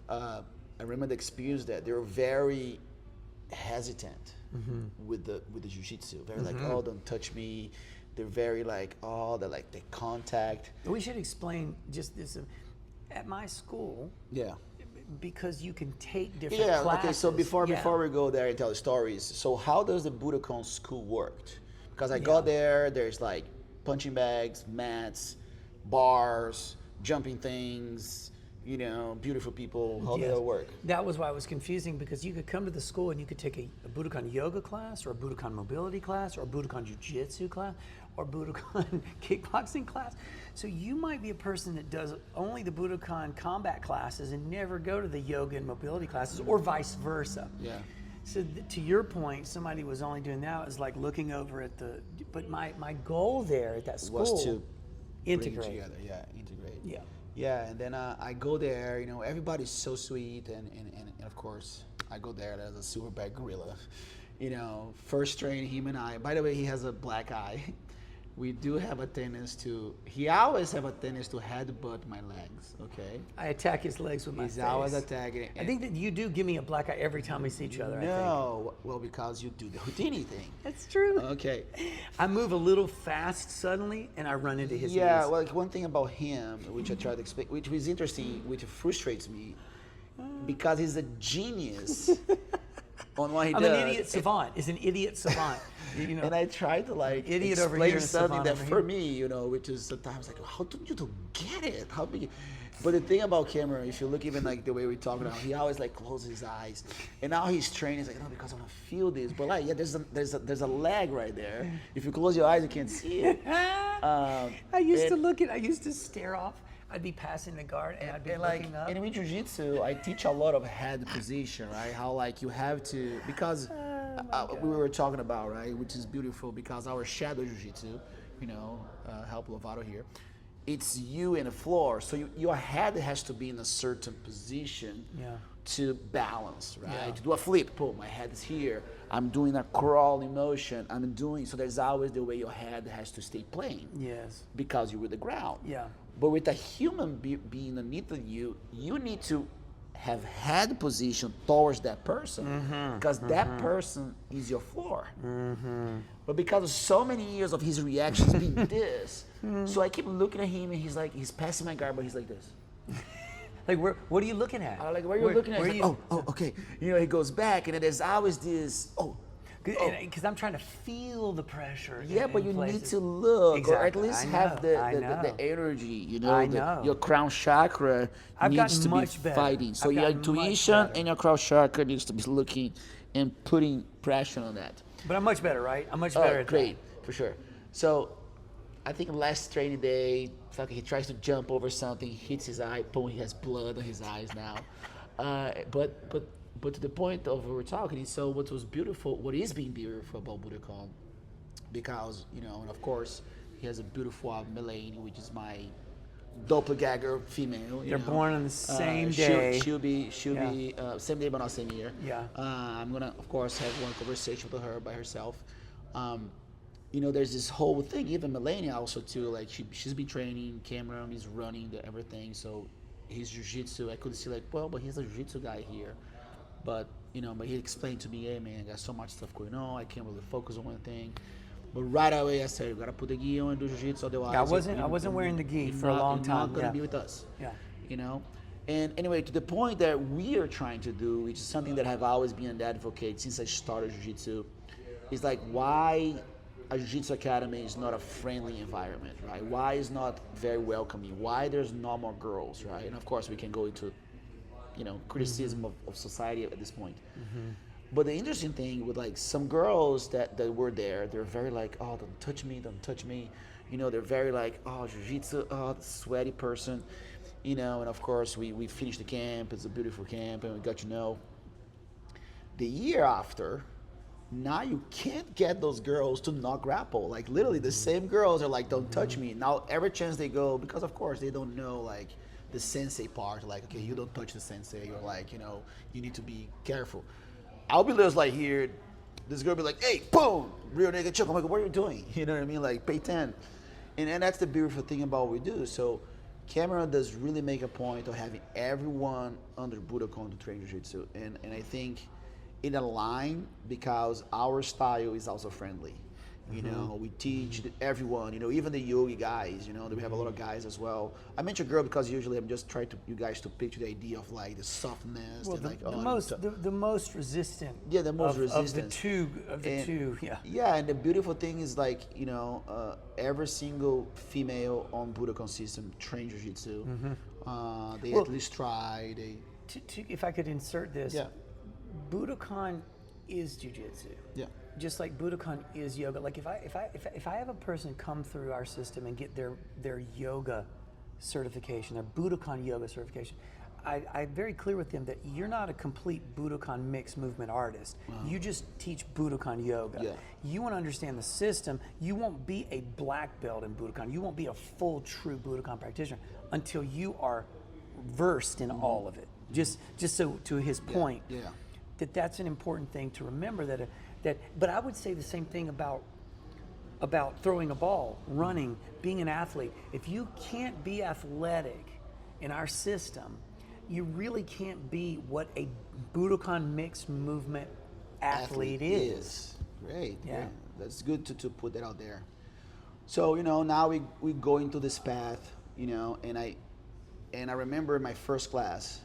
[SPEAKER 1] I remember the experience that they were very hesitant with the jiu-jitsu. They're like, oh, don't touch me. They're very like, oh, they're like, they contact.
[SPEAKER 2] We should explain just this. At my school, because you can take different classes.
[SPEAKER 1] Okay, so before we go there and tell the stories, so how does the Budokon school work? Because I got there, there's like punching bags, mats, bars, jumping things, you know, beautiful people. How did that work?
[SPEAKER 2] That was why it was confusing, because you could come to the school and you could take a Budokon yoga class, or a Budokon mobility class, or a Budokon jiu-jitsu class, or Budokon kickboxing class. So you might be a person that does only the Budokon combat classes and never go to the yoga and mobility classes, or vice versa.
[SPEAKER 1] Yeah.
[SPEAKER 2] So to your point, somebody was only doing that. It was like looking over at the, but my goal there at that school
[SPEAKER 1] was to
[SPEAKER 2] integrate.
[SPEAKER 1] Bring it together. Integrate.
[SPEAKER 2] Yeah.
[SPEAKER 1] Yeah, and then I go there, you know, everybody's so sweet, and of course, I go there as a silverback gorilla. You know, first train, him and I, by the way, he has a black eye. We do have a tendency to, he always have a tendency to headbutt my legs, okay?
[SPEAKER 2] I attack his legs with my face.
[SPEAKER 1] He's always attacking.
[SPEAKER 2] I think that you do give me a black eye every time we see each other,
[SPEAKER 1] No, well, because you do the Houdini thing.
[SPEAKER 2] That's true.
[SPEAKER 1] Okay.
[SPEAKER 2] I move a little fast suddenly, and I run into his knees.
[SPEAKER 1] Well, like one thing about him, which I try to explain, which is interesting, which frustrates me, because he's a genius on what he does.
[SPEAKER 2] I'm an idiot savant. He's an idiot savant. You know,
[SPEAKER 1] and I try to like
[SPEAKER 2] idiot
[SPEAKER 1] explain
[SPEAKER 2] over here,
[SPEAKER 1] something that
[SPEAKER 2] over
[SPEAKER 1] for
[SPEAKER 2] here.
[SPEAKER 1] me, you know, which is sometimes like, how do you don't get it? How big? But the thing about Cameron, if you look even like the way we talk now, he always like closes his eyes, and now he's training. He's like, no, because I want to feel this. But like, yeah, there's a lag right there. If you close your eyes, you can't see it.
[SPEAKER 2] I used to stare off. I'd be passing the guard and I'd be looking up.
[SPEAKER 1] And in jiu-jitsu, I teach a lot of head position, right? How like you have to, because we were talking about, right, which is beautiful, because our shadow jiu-jitsu, you know, help Lovato here, it's you in the floor, so your head has to be in a certain position to balance, right?
[SPEAKER 2] Yeah.
[SPEAKER 1] To do a flip, my head is here. I'm doing a crawling motion. So there's always the way your head has to stay playing.
[SPEAKER 2] Yes.
[SPEAKER 1] Because you're with the ground.
[SPEAKER 2] Yeah.
[SPEAKER 1] But with a human being underneath of you, you need to have had position towards that person because that person is your floor. But because of so many years of his reactions being this, so I keep looking at him and he's passing my guard, but he's like this.
[SPEAKER 2] Like, what are you looking at?
[SPEAKER 1] I'm like, where are you looking at? He's like, oh, okay. You know, he goes back, and then there's always this,
[SPEAKER 2] Because I'm trying to feel the pressure.
[SPEAKER 1] Yeah, but you
[SPEAKER 2] places.
[SPEAKER 1] need to look,
[SPEAKER 2] exactly.
[SPEAKER 1] or at least have the energy, you know, your crown chakra needs to be fighting. So your intuition and your crown chakra needs to be looking and putting pressure on that.
[SPEAKER 2] But I'm much better, right? I'm much better at
[SPEAKER 1] great, for sure. So I think last training day, he tries to jump over something, hits his eye, boom, he has blood on his eyes now. But to the point of what we're talking, so what was beautiful, what is being beautiful about Budokon, because, you know, and of course, he has a beautiful Milane, which is my doppelganger female.
[SPEAKER 2] They're born on the same day.
[SPEAKER 1] She'll be same day but not same year.
[SPEAKER 2] Yeah.
[SPEAKER 1] I'm gonna, of course, have one conversation with her by herself. You know, there's this whole thing, even Milane also too, like she's been training, Cameroon is running everything, so his jiu-jitsu, I could see like, well, but he's a jiu-jitsu guy here. But, you know, but he explained to me, hey, man, I got so much stuff going on. I can't really focus on one thing. But right away, I said, you got to put the gi on and do jiu-jitsu. Otherwise,
[SPEAKER 2] I wasn't wearing the gi for a long time.
[SPEAKER 1] You're not going to be with us.
[SPEAKER 2] Yeah.
[SPEAKER 1] You know? And anyway, to the point that we are trying to do, which is something that I've always been an advocate since I started jiu-jitsu, is like why a jiu-jitsu academy is not a friendly environment, right? Why is not very welcoming? Why there's no more girls, right? And of course, we can go into, you know, criticism of society at this point. But the interesting thing with like some girls that were there, they're very like, oh, don't touch me. You know, they're very like, oh, jiu-jitsu, oh, sweaty person. You know, and of course we finished the camp, it's a beautiful camp, and we got to know. The year after, now you can't get those girls to not grapple. Like literally the same girls are like, don't touch me. Now every chance they go, because of course they don't know like the sensei part, like, okay, you don't touch the sensei, or like, you know, you need to be careful. I'll be just like here, this girl be like, hey, boom, real nigga choke. I'm like, what are you doing? You know what I mean? Like, pay 10. And that's the beautiful thing about what we do. So Cameroon does really make a point of having everyone under Budokon to train jiu-jitsu. And I think it aligns because our style is also friendly. You know, we teach everyone, you know, even the yogi guys, you know, we have a lot of guys as well. I mentioned girl because usually I'm just trying to you guys to picture the idea of like the softness.
[SPEAKER 2] Well,
[SPEAKER 1] and like,
[SPEAKER 2] the most resistant.
[SPEAKER 1] Yeah, the most resistant.
[SPEAKER 2] Of the two, yeah.
[SPEAKER 1] Yeah, and the beautiful thing is like, you know, every single female on Budokon system train jiu-jitsu. They at least try.
[SPEAKER 2] If I could insert this.
[SPEAKER 1] Yeah.
[SPEAKER 2] Budokon is jiu-jitsu.
[SPEAKER 1] Yeah.
[SPEAKER 2] Just like Budokon is yoga. Like if I have a person come through our system and get their yoga certification, their Budokon yoga certification, I'm very clear with them that you're not a complete Budokon mixed movement artist. You just teach Budokon yoga.
[SPEAKER 1] Yeah.
[SPEAKER 2] You want to understand the system. You won't be a black belt in Budokon. You won't be a full true Budokon practitioner until you are versed in all of it. Just so to his point.
[SPEAKER 1] Yeah.
[SPEAKER 2] That's an important thing to remember but I would say the same thing about throwing a ball, running, being an athlete. If you can't be athletic in our system, you really can't be what a Budokon mixed movement athlete is.
[SPEAKER 1] Great.
[SPEAKER 2] Yeah.
[SPEAKER 1] Great. That's good to put that out there. So, you know, now we go into this path, you know, and I remember my first class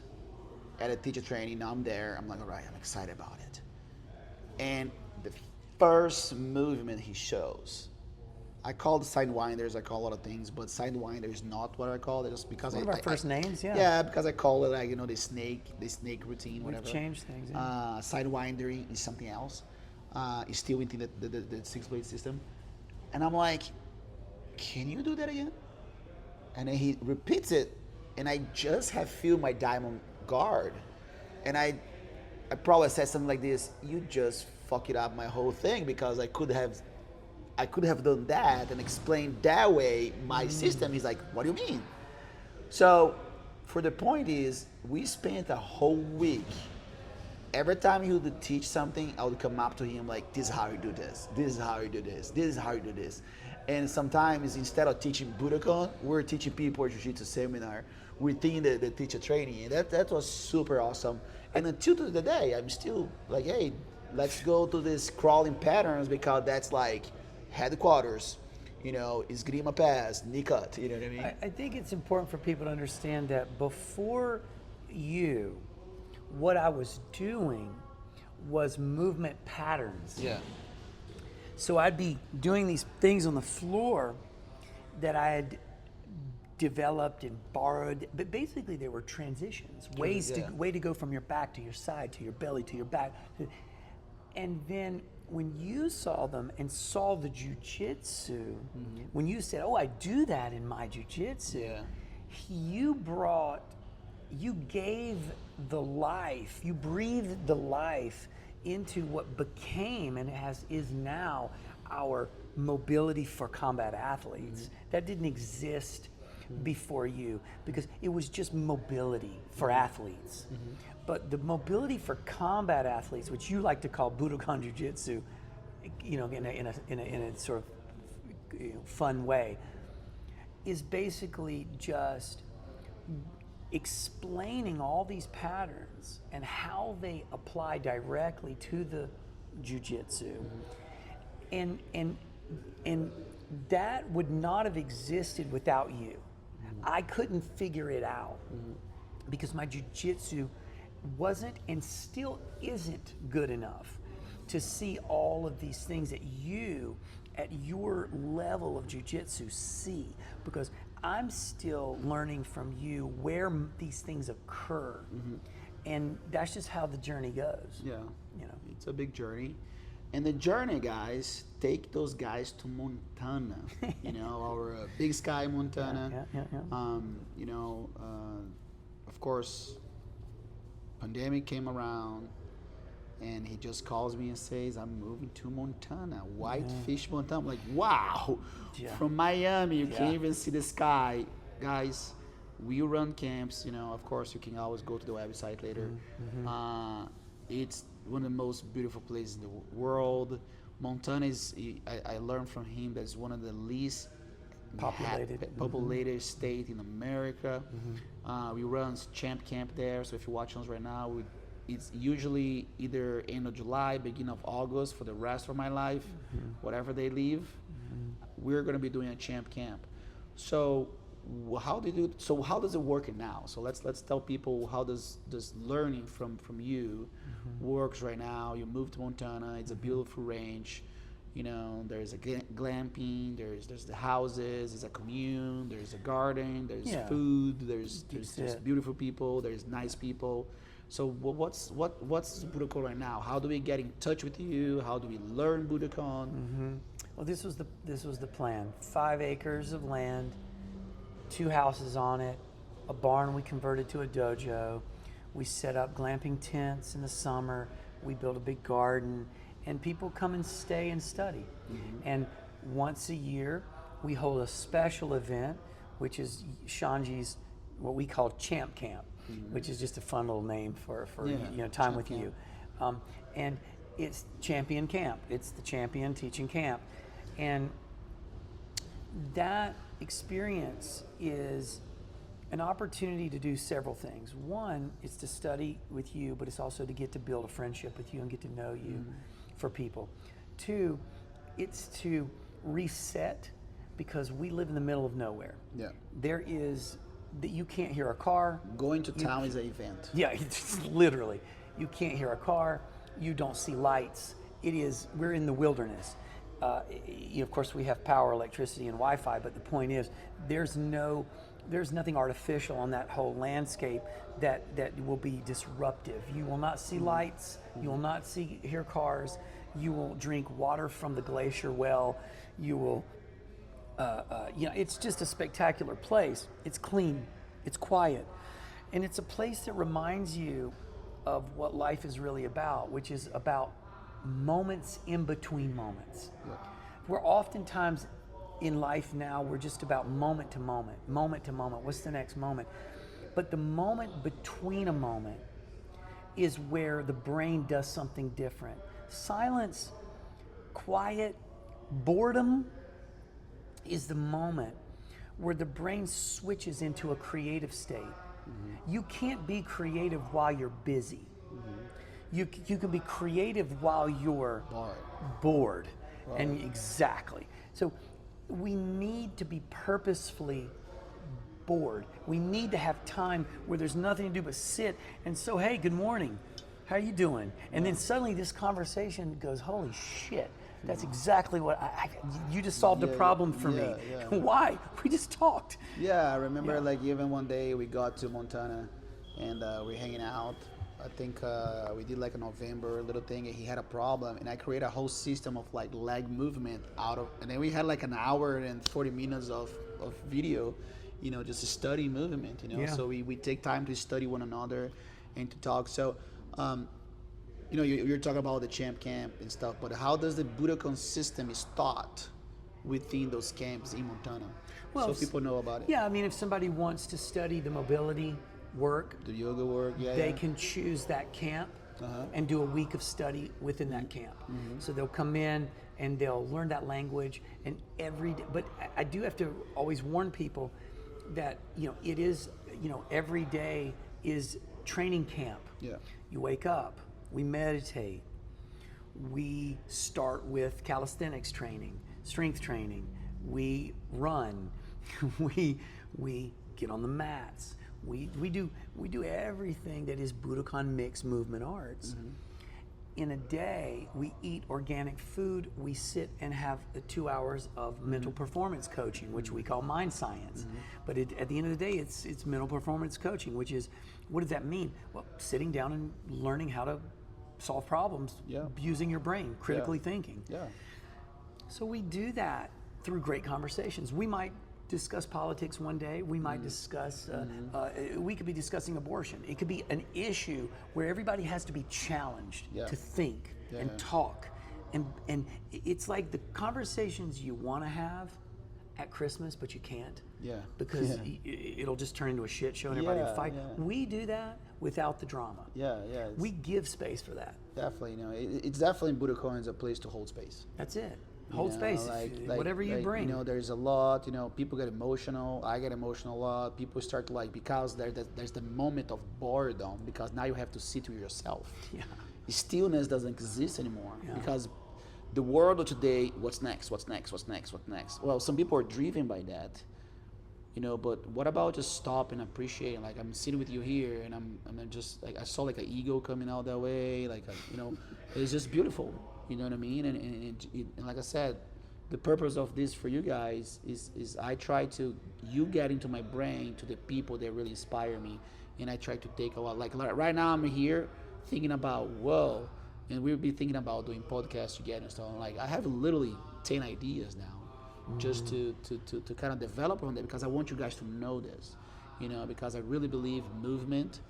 [SPEAKER 1] at a teacher training. Now I'm there. I'm like, all right, I'm excited about it. And the first movement he shows, I call the sidewinders, I call a lot of things, but sidewinder is not what I call it, just because
[SPEAKER 2] One of our first names, yeah.
[SPEAKER 1] Yeah, because I call it like, you know, the snake routine, whatever.
[SPEAKER 2] We've changed things, yeah.
[SPEAKER 1] Sidewinder is something else. It's still within the six-blade system. And I'm like, can you do that again? And then he repeats it, and I just have feel my diamond guard. And I probably said something like this, you just fuck it up my whole thing, because I could have done that and explained that way my system. He's like, what do you mean? So for the point is, we spent a whole week, every time he would teach something, I would come up to him like, this is how you do this, this is how you do this, this is how you do this. And sometimes instead of teaching Budokon, we're teaching people a jiu-jitsu seminar within the teacher training. And that was super awesome. And until to the day, I'm still like, hey, let's go to this crawling patterns because that's like headquarters, Esgrima pass, knee cut, you know what I mean?
[SPEAKER 2] I think it's important for people to understand that before you, what I was doing was movement patterns.
[SPEAKER 1] Yeah.
[SPEAKER 2] So I'd be doing these things on the floor that I had developed and borrowed, but basically they were transitions, way to go from your back to your side, to your belly, to your back. And then when you saw them and saw the jiu-jitsu, when you said, oh, I do that in my jiu-jitsu, you gave the life, you breathed the life into what became and is now our mobility for combat athletes. That didn't exist before you because it was just mobility for athletes. But the mobility for combat athletes, which you like to call Budokon Jiu-Jitsu, in a sort of fun way, is basically just explaining all these patterns and how they apply directly to the jiu-jitsu. And that would not have existed without you. I couldn't figure it out because my jiu-jitsu wasn't and still isn't good enough to see all of these things that you at your level of jiu-jitsu see, because I'm still learning from you where these things occur. And that's just how the journey goes.
[SPEAKER 1] Yeah, it's a big journey. And the journey, guys, take those guys to Montana, our Big Sky, Montana. Of course, pandemic came around, and he just calls me and says, I'm moving to Montana, Whitefish, Montana. I'm like, wow, from Miami, you can't even see the sky. Guys, we run camps, of course, you can always go to the website later. It's one of the most beautiful places in the world. Montana is, I learned from him, that's one of the least populated state in America. We run champ camp there, so if you're watching us right now, it's usually either end of July, beginning of August for the rest of my life, whatever they leave. We're going to be doing a champ camp. So how does it work now? So let's tell people how does this learning from you works right now. You moved to Montana. It's a beautiful range. There's a glamping. There's the houses. There's a commune. There's a garden. There's food. There's beautiful people. There's nice people. So what's Budokon right now? How do we get in touch with you? How do we learn Budokon?
[SPEAKER 2] Well, this was the plan. 5 acres of land, 2 houses on it, a barn we converted to a dojo. We set up glamping tents in the summer. We built a big garden, and people come and stay and study. And once a year, we hold a special event, which is Shayne.He's what we call Champ Camp, which is just a fun little name for time with you. And it's Champion Camp. It's the champion teaching camp. And that experience is an opportunity to do several things. One, it's to study with you, but it's also to get to build a friendship with you and get to know you for people. 2, it's to reset, because we live in the middle of nowhere. There is that you can't hear a car. Going to
[SPEAKER 1] town is an event.
[SPEAKER 2] Yeah, it's literally. You can't hear a car. You don't see lights. We're in the wilderness. Of course, we have power, electricity, and Wi-Fi, but the point is, there's nothing artificial on that whole landscape that will be disruptive. You will not see lights. You will not hear cars. You will drink water from the glacier well. You will, it's just a spectacular place. It's clean. It's quiet. And it's a place that reminds you of what life is really about, which is about moments in between moments. We're oftentimes in life now, we're just about moment to moment. What's the next moment? But the moment between a moment is where the brain does something different. Silence, quiet, boredom is the moment where the brain switches into a creative state. You can't be creative while you're busy. You can be creative while you're bored.
[SPEAKER 1] Right.
[SPEAKER 2] And exactly. So we need to be purposefully bored. We need to have time where there's nothing to do but sit and so, hey, good morning. How you doing? And then suddenly this conversation goes, holy shit. That's exactly what you just solved a problem for me.
[SPEAKER 1] Yeah.
[SPEAKER 2] Why? We just talked.
[SPEAKER 1] Yeah, I remember like even one day we got to Montana and we're hanging out. I think we did like a November little thing and he had a problem and I created a whole system of like leg movement and then we had like an hour and 40 minutes of video, you know, just to study movement, you know. So we take time to study one another and to talk. So, you know, you're talking about the champ camp and stuff, but how does the Budokon system is taught within those camps in Montana? Well, so people know about it.
[SPEAKER 2] Yeah, I mean, if somebody wants to study the mobility work,
[SPEAKER 1] the yoga work,
[SPEAKER 2] they can choose that camp and do a week of study within that camp. So they'll come in and they'll learn that language and every day. But I do have to always warn people that, you know, it is, you know, every day is training camp.
[SPEAKER 1] Yeah.
[SPEAKER 2] You wake up, we meditate, we start with calisthenics training, strength training, we run, we get on the mats. We do everything that is Budokon mixed movement arts. In a day, we eat organic food. We sit and have 2 hours of mental performance coaching, which we call mind science. But at the end of the day, it's mental performance coaching, which is, what does that mean? Well, sitting down and learning how to solve problems using your brain, critically thinking. So we do that through great conversations. We might discuss politics one day. We might discuss, we could be discussing abortion. It could be an issue where everybody has to be challenged to think and talk. And it's like the conversations you want to have at Christmas, but you can't. Because it'll just turn into a shit show and everybody will fight. We do that without the drama. We give space for that.
[SPEAKER 1] Definitely, you know, it's definitely Budokon is a place to hold space.
[SPEAKER 2] That's it. Hold space, whatever you bring.
[SPEAKER 1] You know, there's a lot, you know, people get emotional. I get emotional a lot. People start to like, because there's the moment of boredom, because now you have to sit with yourself. Stillness doesn't exist anymore because the world of today, what's next? Well, some people are driven by that, you know, but what about just stop and appreciate, like I'm sitting with you here and I'm just like, I saw like an eagle coming out that way, like, you know, it's just beautiful. You know what I mean? And like I said, the purpose of this for you guys is I try to, you get into my brain to the people that really inspire me. And I try to take a lot, like right now I'm here thinking about, whoa, and we'll be thinking about doing podcasts together and stuff. Like I have literally 10 ideas now just to kind of develop on that, because I want you guys to know this, you know, because I really believe movement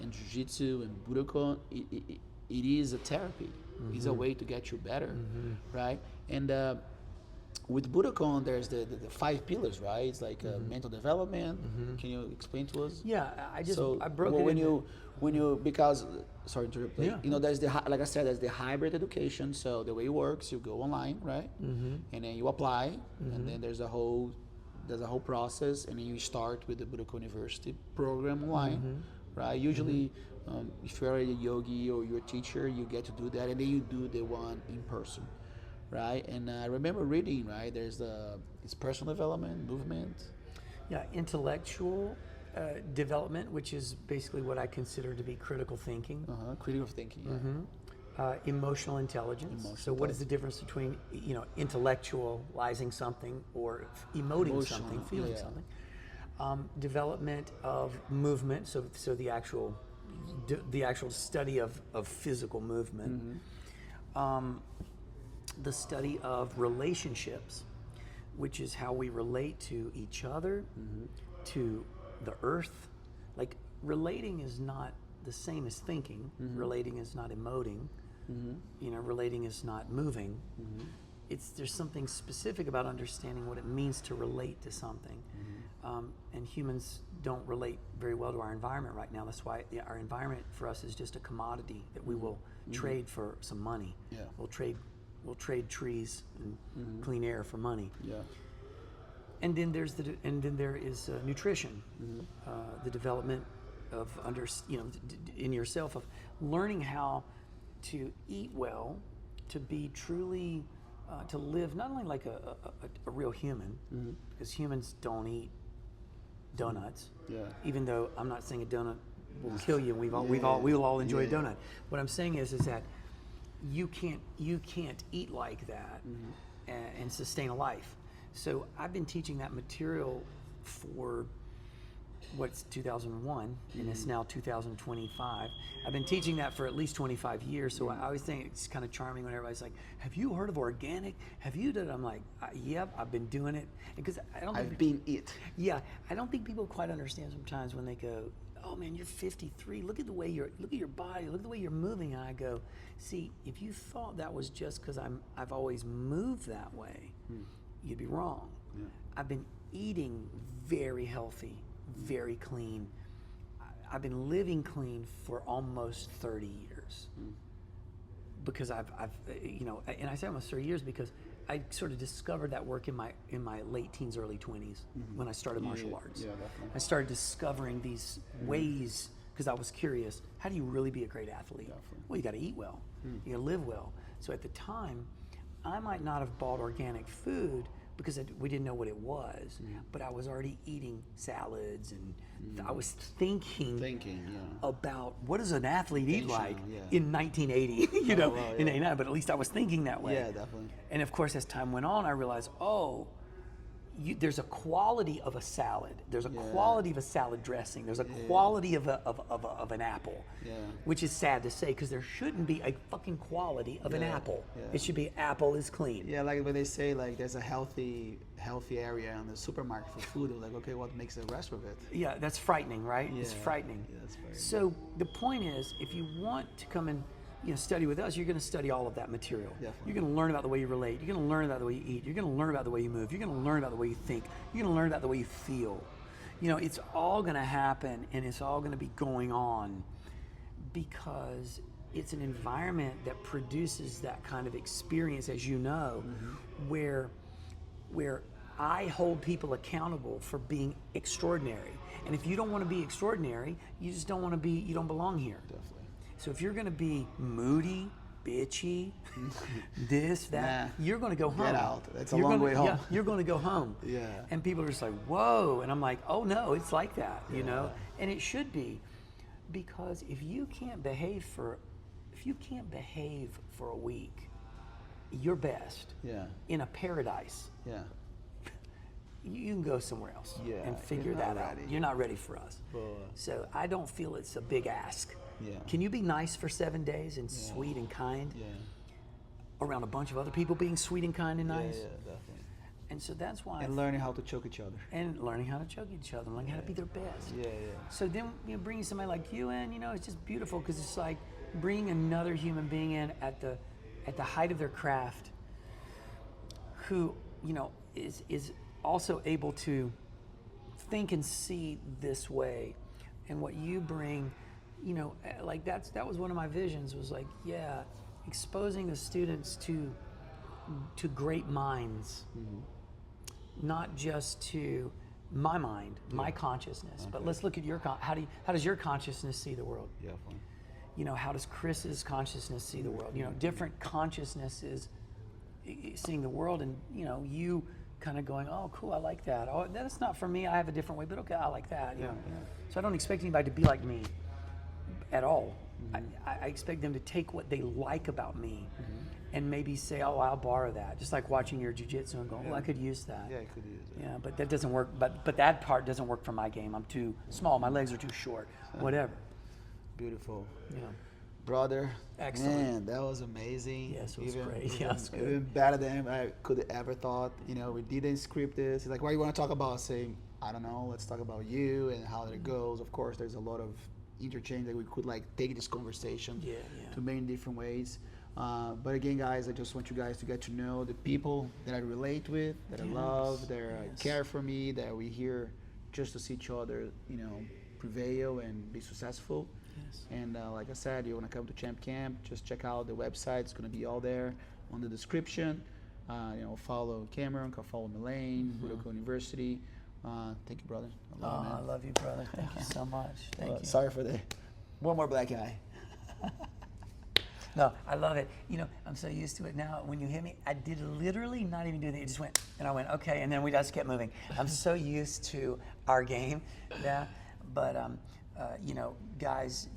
[SPEAKER 1] and jiu-jitsu and Budokon, it is a therapy. It's a way to get you better, right? And with Budokon, there's the 5 pillars, right? It's like mental development. Can you explain to us?
[SPEAKER 2] Yeah, I broke
[SPEAKER 1] it.
[SPEAKER 2] When you
[SPEAKER 1] because sorry to interrupt. You know, there's like I said, there's the hybrid education. So the way it works, you go online, right? And then you apply, and then there's a whole process, and then you start with the Budokon University program online, right? Usually. If you're a yogi or you're a teacher, you get to do that, and then you do the one in person, right? And I remember reading, right? There's it's personal development, movement.
[SPEAKER 2] Yeah, intellectual development, which is basically what I consider to be critical thinking.
[SPEAKER 1] Critical thinking.
[SPEAKER 2] Emotional intelligence. So what is the difference between, you know, intellectualizing something or emoting something, feeling something? Development of movement. So the actual study of physical movement, the study of relationships, which is how we relate to each other, to the earth. Like relating is not the same as thinking. Relating is not emoting. You know, relating is not moving. There's something specific about understanding what it means to relate to something. And humans don't relate very well to our environment right now. That's why our environment for us is just a commodity that we will trade for some money. We'll trade trees and clean air for money. And then there is nutrition, the development of in yourself, of learning how to eat well, to be truly, to live not only like a real human, because humans don't eat donuts.
[SPEAKER 1] Yeah.
[SPEAKER 2] Even though I'm not saying a donut will kill you, we will all enjoy a donut. What I'm saying is that you can't eat like that and sustain a life. So I've been teaching that material for what's 2001 and it's now 2025. I've been teaching that for at least 25 years. So I always think it's kind of charming when everybody's like, "Have you heard of organic? Have you done it?" I'm like, "Yep, I've been doing it." Because
[SPEAKER 1] I've been it.
[SPEAKER 2] Yeah, I don't think people quite understand sometimes when they go, "Oh man, you're 53. Look at your body. Look at the way you're moving." And I go, "See, if you thought that was just because I've always moved that way, you'd be wrong. Yeah. I've been eating very healthy, very clean. I've been living clean for almost 30 years because I've and I say almost 30 years because I sort of discovered that work in my late teens, early 20s when I started martial arts.
[SPEAKER 1] Yeah, definitely.
[SPEAKER 2] I started discovering these ways because I was curious. How do you really be a great athlete?
[SPEAKER 1] Definitely.
[SPEAKER 2] Well, you got to eat well. You got to live well. So at the time, I might not have bought organic food because we didn't know what it was, but I was already eating salads and I was thinking about what does an athlete eat like in 1980, in 89, but at least I was thinking that way.
[SPEAKER 1] Yeah, definitely.
[SPEAKER 2] And of course, as time went on, I realized, there's a quality of a salad. There's a quality of a salad dressing. There's a quality of an apple, which is sad to say because there shouldn't be a fucking quality of an apple. Yeah. It should be apple is clean.
[SPEAKER 1] Yeah, like when they say like there's a healthy area in the supermarket for food, they're like, okay, what makes the rest of it?
[SPEAKER 2] Yeah, that's frightening, right? Yeah. It's frightening.
[SPEAKER 1] Yeah, that's very
[SPEAKER 2] so the point is, if you want to come and study with us, you're going to study all of that material.
[SPEAKER 1] Definitely.
[SPEAKER 2] You're going to learn about the way you relate. You're going to learn about the way you eat. You're going to learn about the way you move. You're going to learn about the way you think. You're going to learn about the way you feel. It's all going to happen and it's all going to be going on because it's an environment that produces that kind of experience, as you know, where I hold people accountable for being extraordinary. And if you don't want to be extraordinary, you just don't want to be, you don't belong here.
[SPEAKER 1] Definitely.
[SPEAKER 2] So if you're going to be moody, bitchy, this, that, you're going to go home.
[SPEAKER 1] Get out. That's a long way home.
[SPEAKER 2] Yeah, you're going to go home.
[SPEAKER 1] Yeah.
[SPEAKER 2] And people are just like, whoa. And I'm like, oh no, it's like that, And it should be, because if you can't behave for a week, your best in a paradise.
[SPEAKER 1] Yeah.
[SPEAKER 2] You can go somewhere else and figure that out. You're not ready for us. So I don't feel it's a big ask.
[SPEAKER 1] Yeah.
[SPEAKER 2] Can you be nice for 7 days and sweet and kind around a bunch of other people being sweet and kind and nice?
[SPEAKER 1] Yeah, definitely.
[SPEAKER 2] And so that's why.
[SPEAKER 1] And learning how to choke each other.
[SPEAKER 2] And learning how to choke each other, learning how to be their best.
[SPEAKER 1] Yeah.
[SPEAKER 2] So then bringing somebody like you in, it's just beautiful because it's like bringing another human being in at the height of their craft, who is also able to think and see this way, and what you bring. Like that was one of my visions, was like, exposing the students to great minds, not just to my mind, my consciousness, but let's look at your, how does your consciousness see the world?
[SPEAKER 1] Yeah.
[SPEAKER 2] How does Chris's consciousness see the world? Different consciousnesses seeing the world, and you kind of going, oh, cool, I like that. Oh, that's not for me. I have a different way, but okay, I like that. So I don't expect anybody to be like me at all. I expect them to take what they like about me and maybe say, oh, I'll borrow that. Just like watching your jiu-jitsu and going, I could use that.
[SPEAKER 1] Yeah, I could use it.
[SPEAKER 2] Yeah, but that doesn't work. But that part doesn't work for my game. I'm too small. My legs are too short. Whatever.
[SPEAKER 1] Beautiful.
[SPEAKER 2] Yeah.
[SPEAKER 1] Brother,
[SPEAKER 2] excellent.
[SPEAKER 1] Man, that was amazing.
[SPEAKER 2] Yes, it was great. Yeah, it was good.
[SPEAKER 1] Even better than I could have ever thought. We didn't script this. It's like, what do you want to talk about? Saying, I don't know, let's talk about you and how it goes. Of course, there's a lot of interchange that we could take this conversation to many different ways. But again, guys, I just want you guys to get to know the people that I relate with, that I love, that care for me, that we here just to see each other, prevail and be successful.
[SPEAKER 2] Yes.
[SPEAKER 1] And like I said, you want to come to Champ Camp, just check out the website. It's going to be all there on the description. follow Cameroon, follow Milane, Budokon University. Thank you, brother. I love you, man.
[SPEAKER 2] I love you, brother. Thank you so much. Thank you.
[SPEAKER 1] Sorry for the one more black guy.
[SPEAKER 2] No, I love it. I'm so used to it now. When you hit me, I did literally not even do anything. It just went, and I went, okay, and then we just kept moving. I'm so used to our game now. But, guys,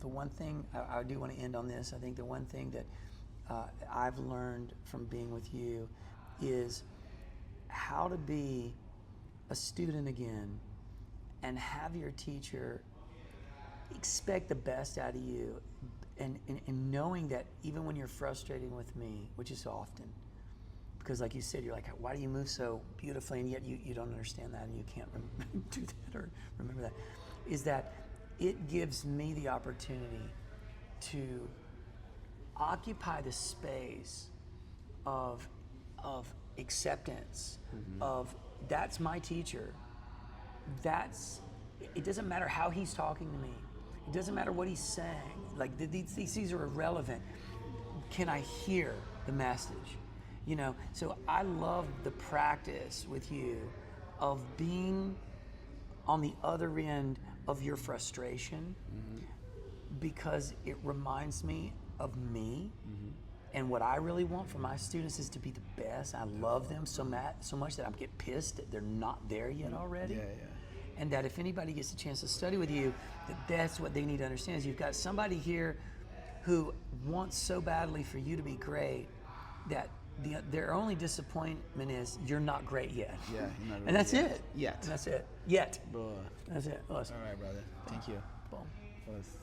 [SPEAKER 2] the one thing, I do want to end on this. I think the one thing that I've learned from being with you is how to be a student again and have your teacher expect the best out of you. And knowing that even when you're frustrating with me, which is often, because like you said, you're like, why do you move so beautifully, and yet you don't understand that, and you can't do that or remember that, is that it gives me the opportunity to occupy the space of acceptance, of that's my teacher. It doesn't matter how he's talking to me. It doesn't matter what he's saying. Like these are irrelevant. Can I hear the message? So I love the practice with you of being on the other end of your frustration, because it reminds me of me. And what I really want for my students is to be the best. I love them so much that I get pissed that they're not there yet already.
[SPEAKER 1] Yeah.
[SPEAKER 2] And that if anybody gets a chance to study with you, that's what they need to understand, is you've got somebody here who wants so badly for you to be great that their only disappointment is you're not great yet.
[SPEAKER 1] Yeah, you're not
[SPEAKER 2] and that's
[SPEAKER 1] yet.
[SPEAKER 2] it.
[SPEAKER 1] Yet.
[SPEAKER 2] And that's it. Yet.
[SPEAKER 1] Bro.
[SPEAKER 2] That's it.
[SPEAKER 1] All right, brother. Thank you.
[SPEAKER 2] Boom.
[SPEAKER 1] Us.